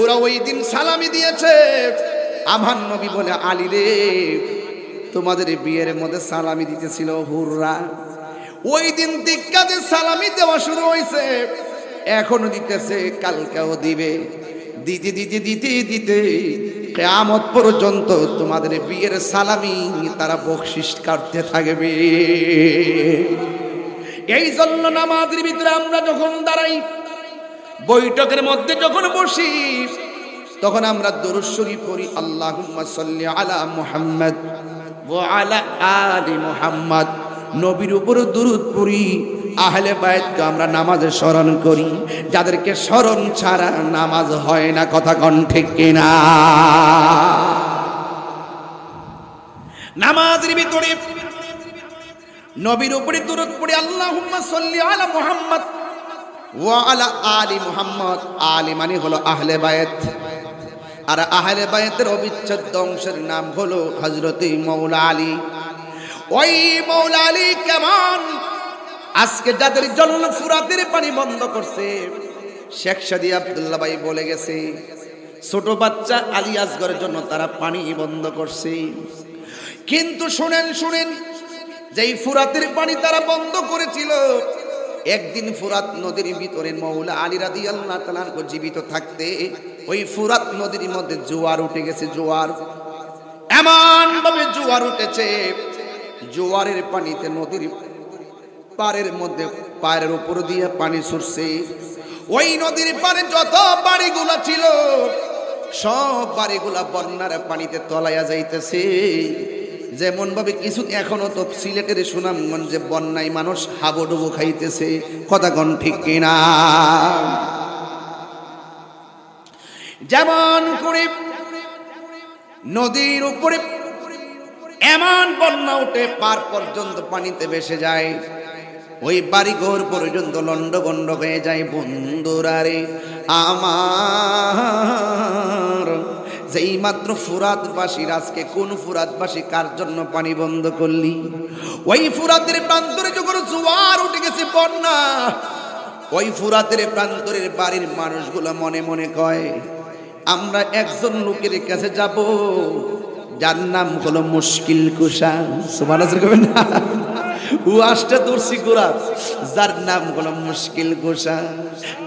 ওরা ওই দিন সালামি দিয়েছে। আমার নবী বলে, আলী রে, তোমাদের বিয়ের মধ্যে সালামি দিতেছিল হুররা, ওই দিন দিক্কাতে সালামি দেওয়া শুরু হয়েছে, এখনো দিতেছে, কালকেও দিবে। দিতে দিতে দিতে দিতে কিয়ামত পর্যন্ত তোমাদের বিয়ের সালামি তারা বকশিশ কাটতে থাকবে। এই জন্য নামাজের ভিতরে আমরা যখন দাঁড়াই, বৈঠকের মধ্যে যখন বসি, তখন আমরা দরুদ শরীফ পড়ি, আল্লাহুম্মা সাল্লি আলা মুহাম্মদ ওয়া আলা আলি মুহাম্মদ। নবীর উপর দরুদ পড়ি, আহলে বায়াতকে আমরা নামাজে স্মরণ করি, যাদেরকে স্মরণ ছাড়া নামাজ হয় না। কথা কোন ঠিক কিনা? নামাজের ভিতরে নবীর উপরে দরুদ পড়ি, আল্লাহুম্মা সাল্লি আলা মুহাম্মদ ওয়া আলা আলি মুহাম্মদ। আলি মানে হলো আহলে বায়াত, আর আহলে বায়াতের অবিচ্ছেদ্য অংশের নাম হলো হযরত মাওলা আলী। ওই মাওলা আলী কেমন আজকে যাদের জন্য ফুরাতের পানি বন্ধ করছে, শেখ সাদি আব্দুল্লাহ ভাই বলে গেছে, ছোট বাচ্চা আলী আসগরের জন্য তারা পানি বন্ধ করছে। কিন্তু শুনেন শুনেন, যেই ফুরাতের পানি তারা বন্ধ করেছিল, একদিন ফুরাত নদীর ভিতরে মৌলা আলী রাদিয়াল্লাহু তাআলা জীবিত থাকতে ওই ফুরাত নদীর মধ্যে জোয়ার উঠে গেছে। জোয়ার এমন ভাবে জোয়ার উঠেছে, জোয়ারের পানিতে নদীর পাড়ের মধ্যে পায়ের উপর দিয়ে পানি ছুটছে। ওই নদীর পাড়ে যত বাড়িগুলা ছিল, সব বাড়িগুলা বন্যার পানিতে তলাইয়া যাইতেছে। যেমন ভাবে কিছু এখনো তো সিলেটের সুনামগঞ্জে বন্যায় মানুষ হাবুডুবু খাইতেছে। কথা কোন ঠিক কিনা? যেমন করে নদীর উপরে এমন বন্যা উঠে পার পর্যন্ত পানিতে ভেসে যায়, ওই বাড়িঘর পর্যন্ত লন্ডভন্ড হয়ে যায়। বন্ধুরা রে আমার, যেই মাত্র ফুরাতবাসীর, আজকে কোন ফুরাতবাসী কার জন্য পানি বন্ধ করলি? ওই ফুরাতের প্রান্তরে যখন জোয়ার উঠে গেছে, বন্যা, ওই ফুরাতের প্রান্তরের বাড়ির মানুষগুলো মনে মনে কয়, আমরা একজন লোকের কাছে যাব, যার নাম হলো মুশকিল কুশা। সুবহানাল্লাহ কইবেন না? ওয়াসটা দর্শি গোরা, যার নাম হলো মুশকিল কুশা।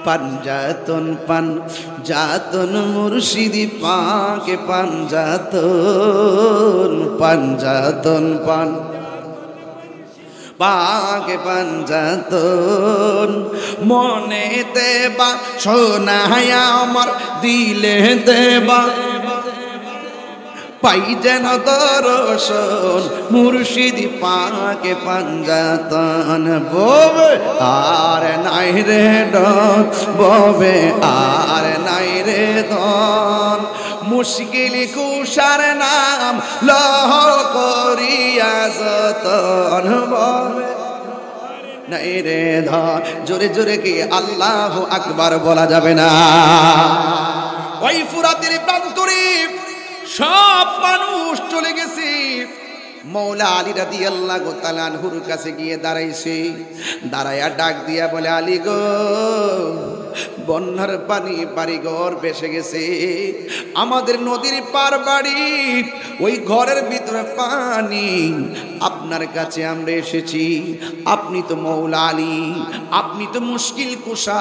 পাঞ্জাতন পাঞ্জাতন মুর্শিদি পাকে পাঞ্জাতন, পাঞ্জাতন পাকে পাঞ্জাতন। মনে দেবা সোনায়া আমার, দিলে দেবা পাই যেন দর্শন, মুর্শিদি পাকে পাঞ্জাতন। ববে আর নাই রে ডন, ববে আর নাই রে ধন, মুশকিল কুশার নাম লহ করিয়া যতন। ববে নাই রে ধন, জোরে জোরে কি আল্লাহু আকবার বলা যাবে না? ওই ফুরাতের প্রান্তরে সব মানুষ চলে গেছে। মৌলা আলী রাদিয়াল্লাহু তাআলা আনহুর কাছে গিয়ে দাঁড়াইছে, দাঁড়ায়া ডাক দিয়া বলে, আলী গো, বন্যার পানি বাড়িঘর ভেসে গেছে, আমাদের নদীর পার বাড়ি, ওই ঘরের ভিতরে পানি, আপনার কাছে আমরা এসেছি, আপনি তো মৌলা আলী, আপনি তো মুশকিল কুশা,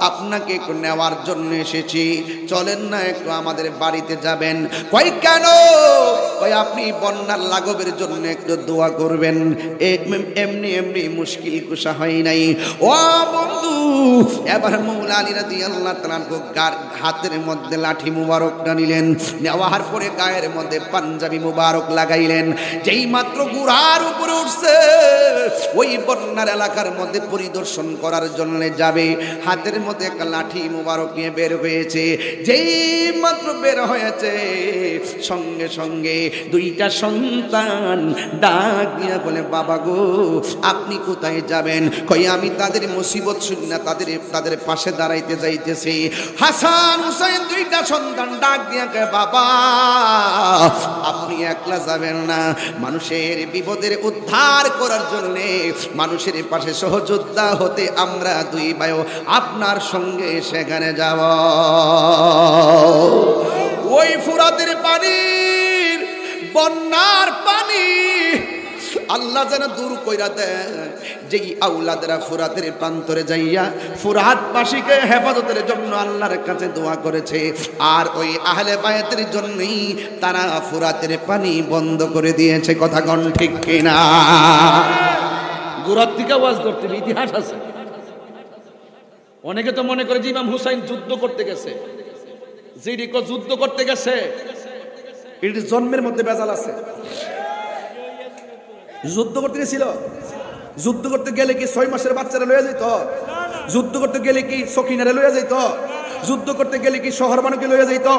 আপনাকে একটু নেওয়ার জন্য এসেছি, চলেন না একটু আমাদের বাড়িতে যাবেন। কই কেন? কই আপনি বন্যার লাঘবের জন্য একটু দোয়া করবেন, এমনি এমনি মুশকিল কুশা হয় নাই। ও বন্ধু, এবার মৌলা আলী রাদিয়াল্লাহু তাআলা হাতের মধ্যে লাঠি মুবারকটা নিলেন, নেওয়ার পরে গায়ের মধ্যে পাঞ্জাবি মুবারক লাগাইলেন। যেই মাত্র ঘোড়ার উপরে উঠছে, ওই বন্যার এলাকার মধ্যে পরিদর্শন করার জন্য যাবে, হাতের মধ্যে একটা লাঠি মুবারক নিয়ে বের হয়েছে। যেই মাত্র বের হয়েছে, সঙ্গে সঙ্গে দুইটা সন্তান ডাক দিয়া বলে, বাবা গো আপনি কোথায় যাবেন? কই আমি তাদের মুসিবত শুনি না, তাদের পাশে দাঁড়াইতে যাইতেছি। হাসান হুসাইন দুইটা সন্তান ডাক দিয়া কয়, বাবা আপনি একলা যাবেন না, মানুষের বিপদের উদ্ধার করার জন্য, মানুষের পাশে সহযোদ্ধা হতে আমরা দুই ভাই আপনার সঙ্গে সেখানে যাব। ওই ফুরাতের পানির, বন্যার পানি আল্লাহ যেন দূর কইরা দেয়। যেই আউলাদরা ফুরাতের প্রান্তরে যাইয়া ফুরাতবাসীকে হেফাজতের জন্য আল্লাহর কাছে দোয়া করেছে, আর ওই আহলে বায়াতের জন্যই তারা ফুরাতের পানি বন্ধ করে দিয়েছে। কথা কোন ঠিক কিনা? গোড়ার থেকে ওয়াজ করতে ইতিহাস আছে। অনেকে তো মনে করে যে ইমাম হুসাইন যুদ্ধ করতে গেছে, জিডিকো যুদ্ধ করতে গেছে, এটি জন্মের মধ্যে বেজাল আছে। যুদ্ধ করতে গেছিল? যুদ্ধ করতে গেলে কি 6 মাসের বাচ্চারা লইয়া যাইত? যুদ্ধ করতে গেলে কি সকিনারে লইয়া যাইত? যুদ্ধ করতে গেলে কি শহর মানুষকে লইয়া যাইত?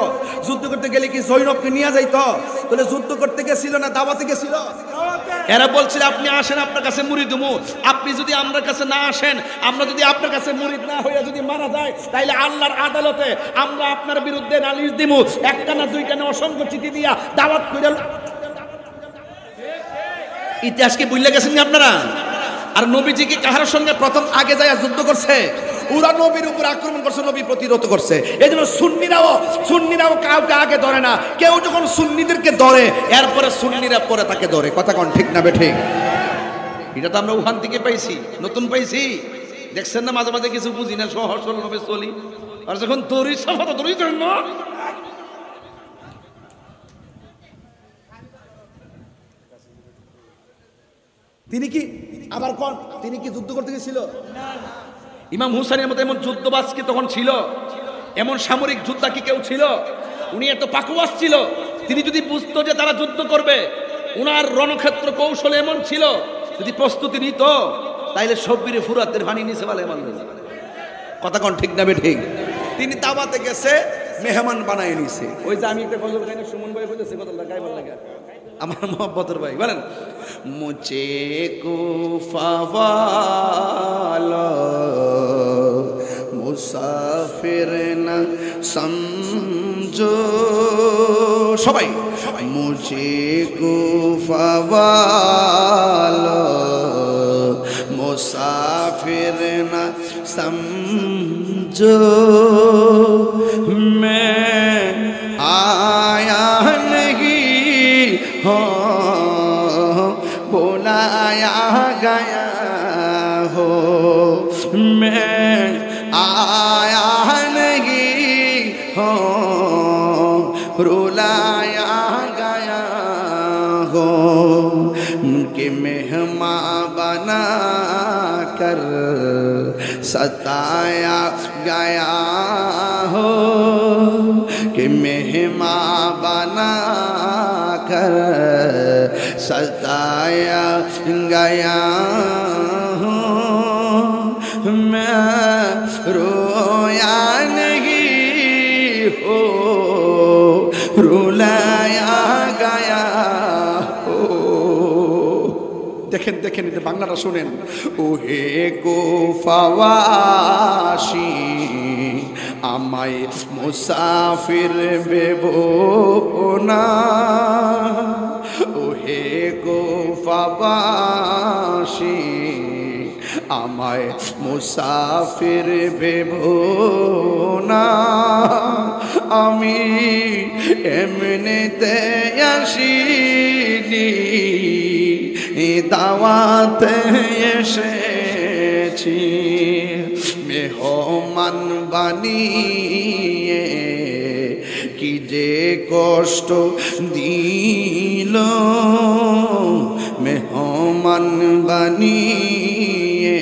যুদ্ধ করতে গেলে কি জৈনবকে নিয়ে যাইত? তাহলে যুদ্ধ করতে গেছিল না দাওয়াতে গেছিল? এরা বলছিল আপনি আসেন, আপনার কাছে মুরিদ দেবো। আপনি যদি আমার কাছে না আসেন, আমরা যদি আপনার কাছে মুরিদ না হইয়া যদি মারা যায়, তাইলে আল্লাহর আদালতে আমরা আপনার বিরুদ্ধে নালিশ দিব। একটা না দুইটা না অসংখ্য চিঠি দিয়া দাওয়াত কইরা। ইতিহাসকে ভুলে গেছেন আপনারা? আর নবীজি কি কাহার সঙ্গে প্রথম আগে যায় যুদ্ধ করছে? ওরা নবীর উপর আক্রমণ করছে, নবী প্রতিরোধ করছে। এই জন্য সুন্নিরাও কাউকে আগে ধরে না। কেউ যখন সুন্নিদেরকে ধরে, এরপরে সুন্নিরা পরে তাকে ধরে। কথা কোন ঠিক না বেঠিক? এটা তো আমরা উহান থেকে পাইছি, নতুন পাইছি। দেখছেন না, মাঝে মাঝে কিছু বুঝি না, সহজ সরলভাবে চলি, আর যখন দড়ি সাফা তো দড়ি ধরেন না। তিনি কি আবার কোন, তিনি কি যুদ্ধ করতে গেছিল? ইমাম হুসাইনের মতো এমন যুদ্ধবাজ কি তখন ছিল? এমন সামরিক যোদ্ধা কি কেউ ছিল? উনি এত পাকুয়াস ছিল, তিনি যদি বুঝতো যে তারা যুদ্ধ করবে, উনার রণক্ষেত্র কৌশল এমন ছিল, যদি প্রস্তুতি নিত, তাইলে সব্বিরে ফুরাতের পানি নিচে বলে মানল। কথা কোন ঠিক না ঠিক? তিনি দাওয়াতে গেছে, মেহমান বানায় নিছে। ওই যে আমি একটা গজল গাই না, সুমন ভাই বলেছে গজলটা গাই ভালো লাগে আমার মোহাম্মতের ভাই, বলেন মুঝে কুফাওয়ালা মুসাফির না সমঝো। সবাই মুঝে কুফাওয়ালা মুসাফির না সমঝো। मैं आया नहीं हो, बुलाया गया हो। मैं आया नहीं हो, रुलाया गया हो। कि मेहमान बना कर सताया गया हो, कि मेहमान बना कर सताया गया हो। मैं रोया नहीं हो, रुलाया गया हो। দেখেন দেখেন, এটা বাংলাটা শুনেন। ওহে গোফাওয়াসি আমায় মুসাফির ভেবো না। ওহে গোফাওয়াসি আমায় মুসাফির ভেবো না। আমি এমনিতে আসিনি, দাওয়াতে এসেছি মেহমান বানিয়ে কি যে কষ্ট দিল মেহমান বানিয়ে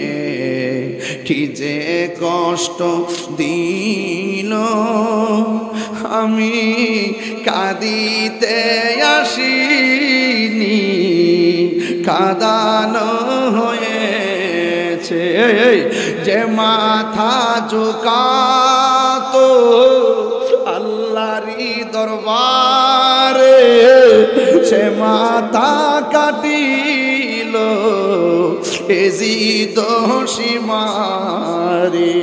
কি যে কষ্ট দিল আমি কাঁদিতে আসিনি কাঁদানো হয়েছে যে মাথা ঝুঁকাতো আল্লাহরই দরবারে সে মাথা কাটিল এজিদ সীমারে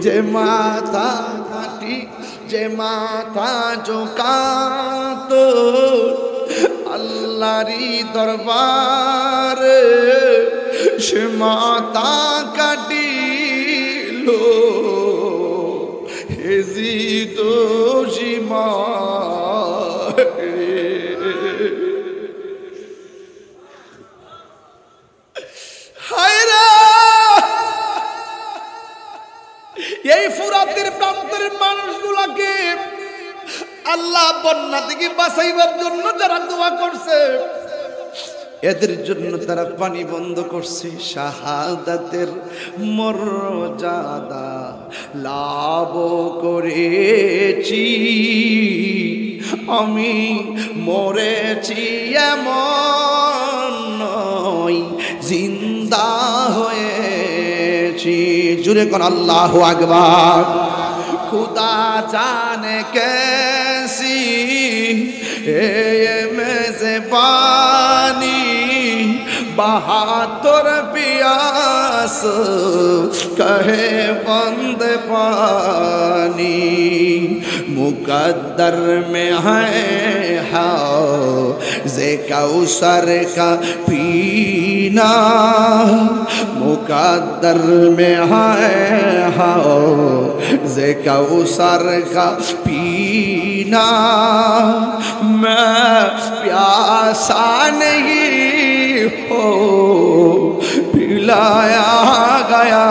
যে মাথা কাটি যে মাথা ঝুঁকাতো আল্লাহরই দরবারে সে মাথা কাটিল এজিদ সীমারে এই ফুরাতের প্রান্তের মানুষগুলাকে আল্লাহ বন্যা থেকে বাঁচাইবার জন্য যারা দোয়া করছে এদের জন্য তারা পানি বন্ধ করছে শাহাদাতের মর্যাদা লাভ করেছি আমি মরেছি এমন নয় জিন্দা হয়েছি জুড়ে কোন আল্লাহু আকবার खुदा जाने कैसी मेज़बानी बहादुर पियास कहे बंद पानी मुकद्दर में है हौज़े कौसर का पीना मुकद्दर में है हौज़े कौसर का पीना मैं प्यासा नहीं हो पिलाया गया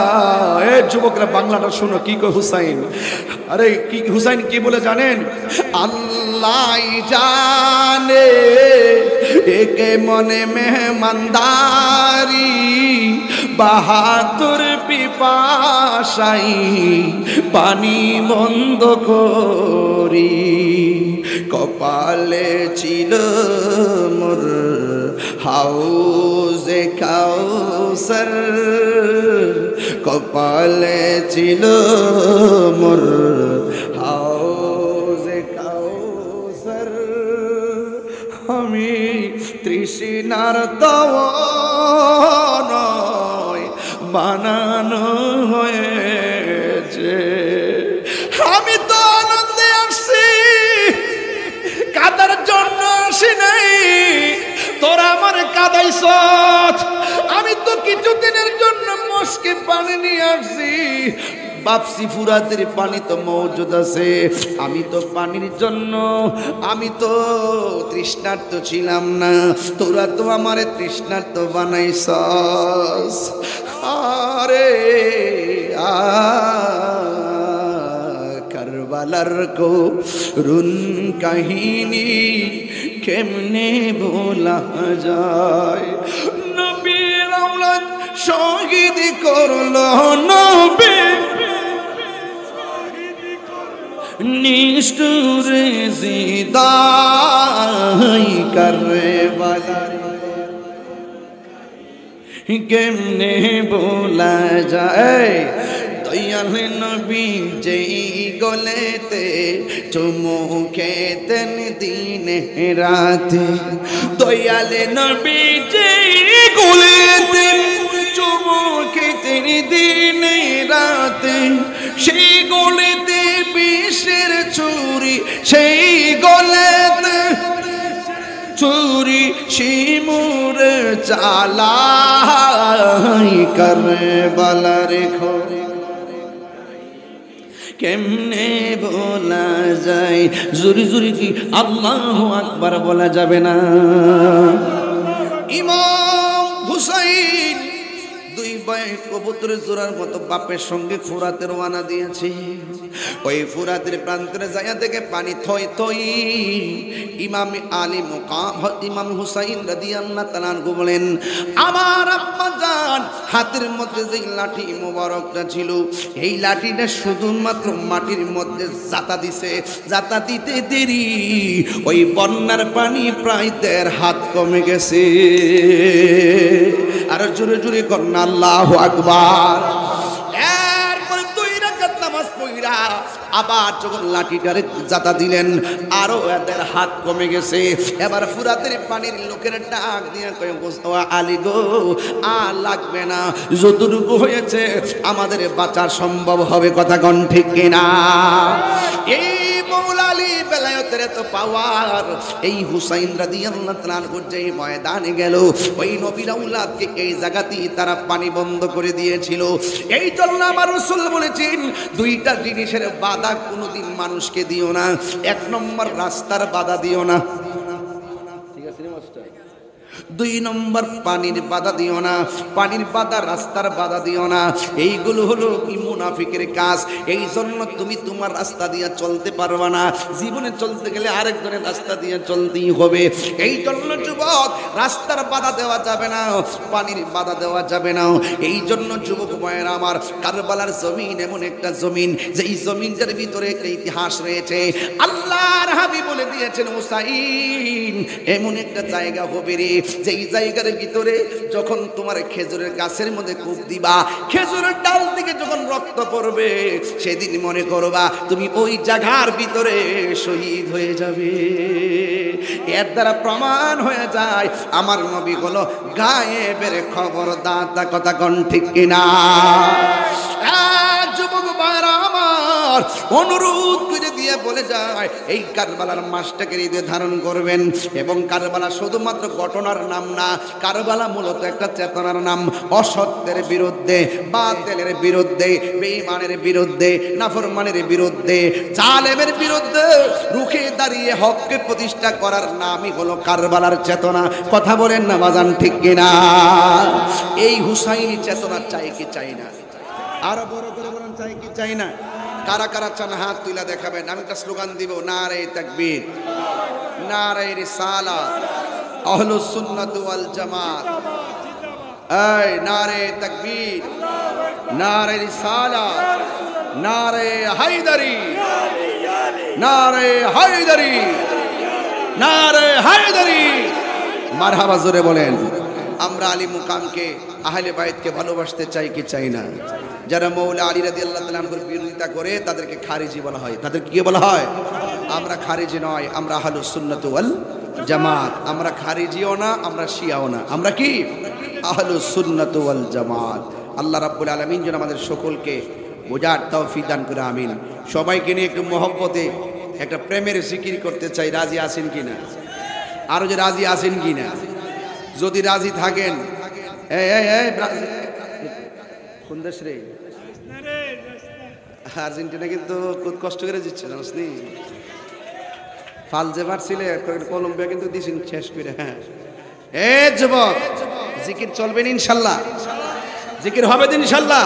ए যুবকরা বাংলাটা শুনো কি কয় হুসাইন আরে কি হুসাইন কি বলে জানেন আল্লাহ জানে একে মনে মেহমানদারি বাহাদুর পিপাসাই পানি বন্ধ করি কপালে ছিল মোর হাউজে কাউসার কপালে ছিল মোর হাউজে কাউসার আমি তৃষ্ণার তওয়ান বানানো হয়েছে আমি তো আনন্দে আসছি কাদার জন্য আসি নাই তোরা আমার কাদাইছ আমি তো কিছুদিনের জন্য মস্কে পানি নিয়ে আসছি বাপসি ফুরাতের পানি তো মওজুদ আছে আমি তো পানির জন্য আমি তো তৃষ্ণার্ত ছিলাম না তোরা তো আমারে তৃষ্ণার্ত বানাইছস আরে কারবালার কো রুন কাহিনী কেমনে ভোলা যায় নবীর আওলাদ শহীদ করলো নবী নিষ্ঠুর জিদাই কারবালার কেমনে ভোলা যায় দয়াল নবী যেই গলেতে চুমু খেতেন দিনে রাতে দয়াল নবী যেই গলেতে চুমু খেতেন দিনে রাতে সেই গলেতে বিষের ছুরি সেই গলেতে ছুরি শিমুর চালাই কারবালার খোরে কেমনে বলা যায় জোরে জোরে কি আল্লাহু আকবার বলা যাবে না ইমান কবুতরের জোড়ার মতো বাপের সঙ্গে ফুরাতে রওনা দিয়েছে। ওই ফুরাতের প্রান্তরে যায়া থেকে পানি থই থই। ইমাম আলী মুকাম ইমাম হুসাইন রাদিয়াল্লাহু তাআলা আনহু বলেন, আমার আম্মা জান হাতের মধ্যে যে লাঠি মোবারকটা ছিল, এই লাঠিটা শুধুমাত্র মাটির মধ্যে জাতা দিছে। জাতা দিতে দেরি ওই বন্যার পানি প্রায় 1.5 হাত কমে গেছে। আর জোরে জোরে কন্যা আল্লাহু আকবার। এরপরে 2 রাকাত নামাজ পড়া আবার যখন লাঠিটারে জাতা দিলেন, আরো 1.5 হাত কমে গেছে। এবার ফুরাতের পানির লোকের ডাক দিয়ে কয়, আলী গো, আর লাগবে না, যতটুকু হয়েছে আমাদের বাঁচা সম্ভব হবে। কথা কোন ঠিক কিনা? এই মওলা আলী বেলায়েতের এত পাওয়ার। এই হুসাইন রাদিয়াল্লাহু তাআলা আনহু যেই ময়দানে গেল, ওই নবীর আওলাদকে এই জায়গাতেই তারা পানি বন্ধ করে দিয়েছিল। এই জন্য আমার রাসূল বলেছেন, 2টা জিনিসের বাধা কোনোদিন মানুষকে দিও না। 1 নম্বর রাস্তার বাধা দিও না, ঠিক আছে মাস্টার? 2 নম্বর পানির বাধা দিও না। পানির বাধা, রাস্তার বাধা দিও না। এইগুলো হলো মুনাফিকের কাজ। এই জন্য তুমি তোমার রাস্তা দিয়ে চলতে পারবা না। জীবনে চলতে গেলে আরেকজনের রাস্তা দিয়ে চলতেই হবে। এই জন্য যুবক, রাস্তার বাধা দেওয়া যাবে না, পানির বাধা দেওয়া যাবে না। এই জন্য যুবক ভাইয়েরা আমার, কারবালার জমিন এমন একটা জমিন, যেই জমিনটার ভিতরে একটা ইতিহাস রয়েছে। আল্লাহর হাবিব বলে দিয়েছেন, হুসাইন এমন একটা জায়গা হবে রে, যেই জায়গার ভিতরে যখন তোমার খেজুরের গাছের মধ্যে কূপ দিবা, খেজুরের ডাল থেকে যখন রক্ত পড়বে, সেদিন মনে করবা তুমি ওই জায়গার ভিতরে শহীদ হয়ে যাবে। এর দ্বারা প্রমাণ হয়ে যায় আমার নবী হলো গায়েবের খবর দাতা। কথা কোন ঠিক কিনা? যুবক ভাইরা আমার, অনুরোধ করে দিয়ে বলে যায়, এই কারবালার মাসটাকে হৃদয়ে ধারণ করবেন। এবং কারবালা শুধুমাত্র ঘটনার নাম না, কারবালা মূলত একটা চেতনার নাম। অসত্যের বিরুদ্ধে, বাতিলের বিরুদ্ধে, বেঈমানের বিরুদ্ধে, নাফরমানের বিরুদ্ধে, জালেমের বিরুদ্ধে রুখে দাঁড়িয়ে হককে প্রতিষ্ঠা করার নামই হলো কারবালার চেতনা। কথা বলেন না বাজান, ঠিক কিনা? এই হুসাইনি চেতনা চাই কি চাই না? আরো বড় করে বলেন, চাই কি চাই না? কারা কারা চান হাত তুলে দেখাবেন। আমি একটা স্লোগান দিব, নারে তাকবীর, নারে রিসালাত, আহলুস সুন্নাত ওয়াল জামাত। এই নারে তাকবীর, নারে রিসালাত, নারে হায়দারি, নারে হায়দারি, নারে হায়দারি। মারহাবা, জোরে বলেন। আমরা আলী মুকামকে, আহলে বাইতকে ভালোবাসতে চাই কি চাই না? যারা মৌলা আলী রাদিয়াল্লাহু তাআলা আনহুর বিরোধিতা করে তাদেরকে খারিজি বলা হয়। তাদেরকে কি বলা হয়? আমরা খারিজি নয়, আমরা আহলুস সুন্নাত ওয়াল জামাত। আমরা খারিজিও না, আমরা শিয়াও না, আমরা কি? আহলুস সুন্নাত ওয়াল জামাত। আল্লাহ রাব্বুল আলামিন যেন আমাদের সকলকে বোঝার তৌফিক দান করে, আমিন। সবাইকে নিয়ে একটু মহব্বতে একটা প্রেমের জিকির করতে চাই। রাজি আছেন কিনা? আরো যে রাজি আছেন কিনা? যদি রাজি থাকেন, কোন দেশ রে? আর্জেন্টিনা কিন্তু খুব কষ্ট করে দিচ্ছে, জানিস নি? ফাল যে পারছিলে, কলম্বিয়া কিন্তু দিছেন শেষ করে। হ্যাঁ, এ যুবক, জিকির চলবেন ইনশাল্লাহ, জিকির হবে ইনশাল্লাহ।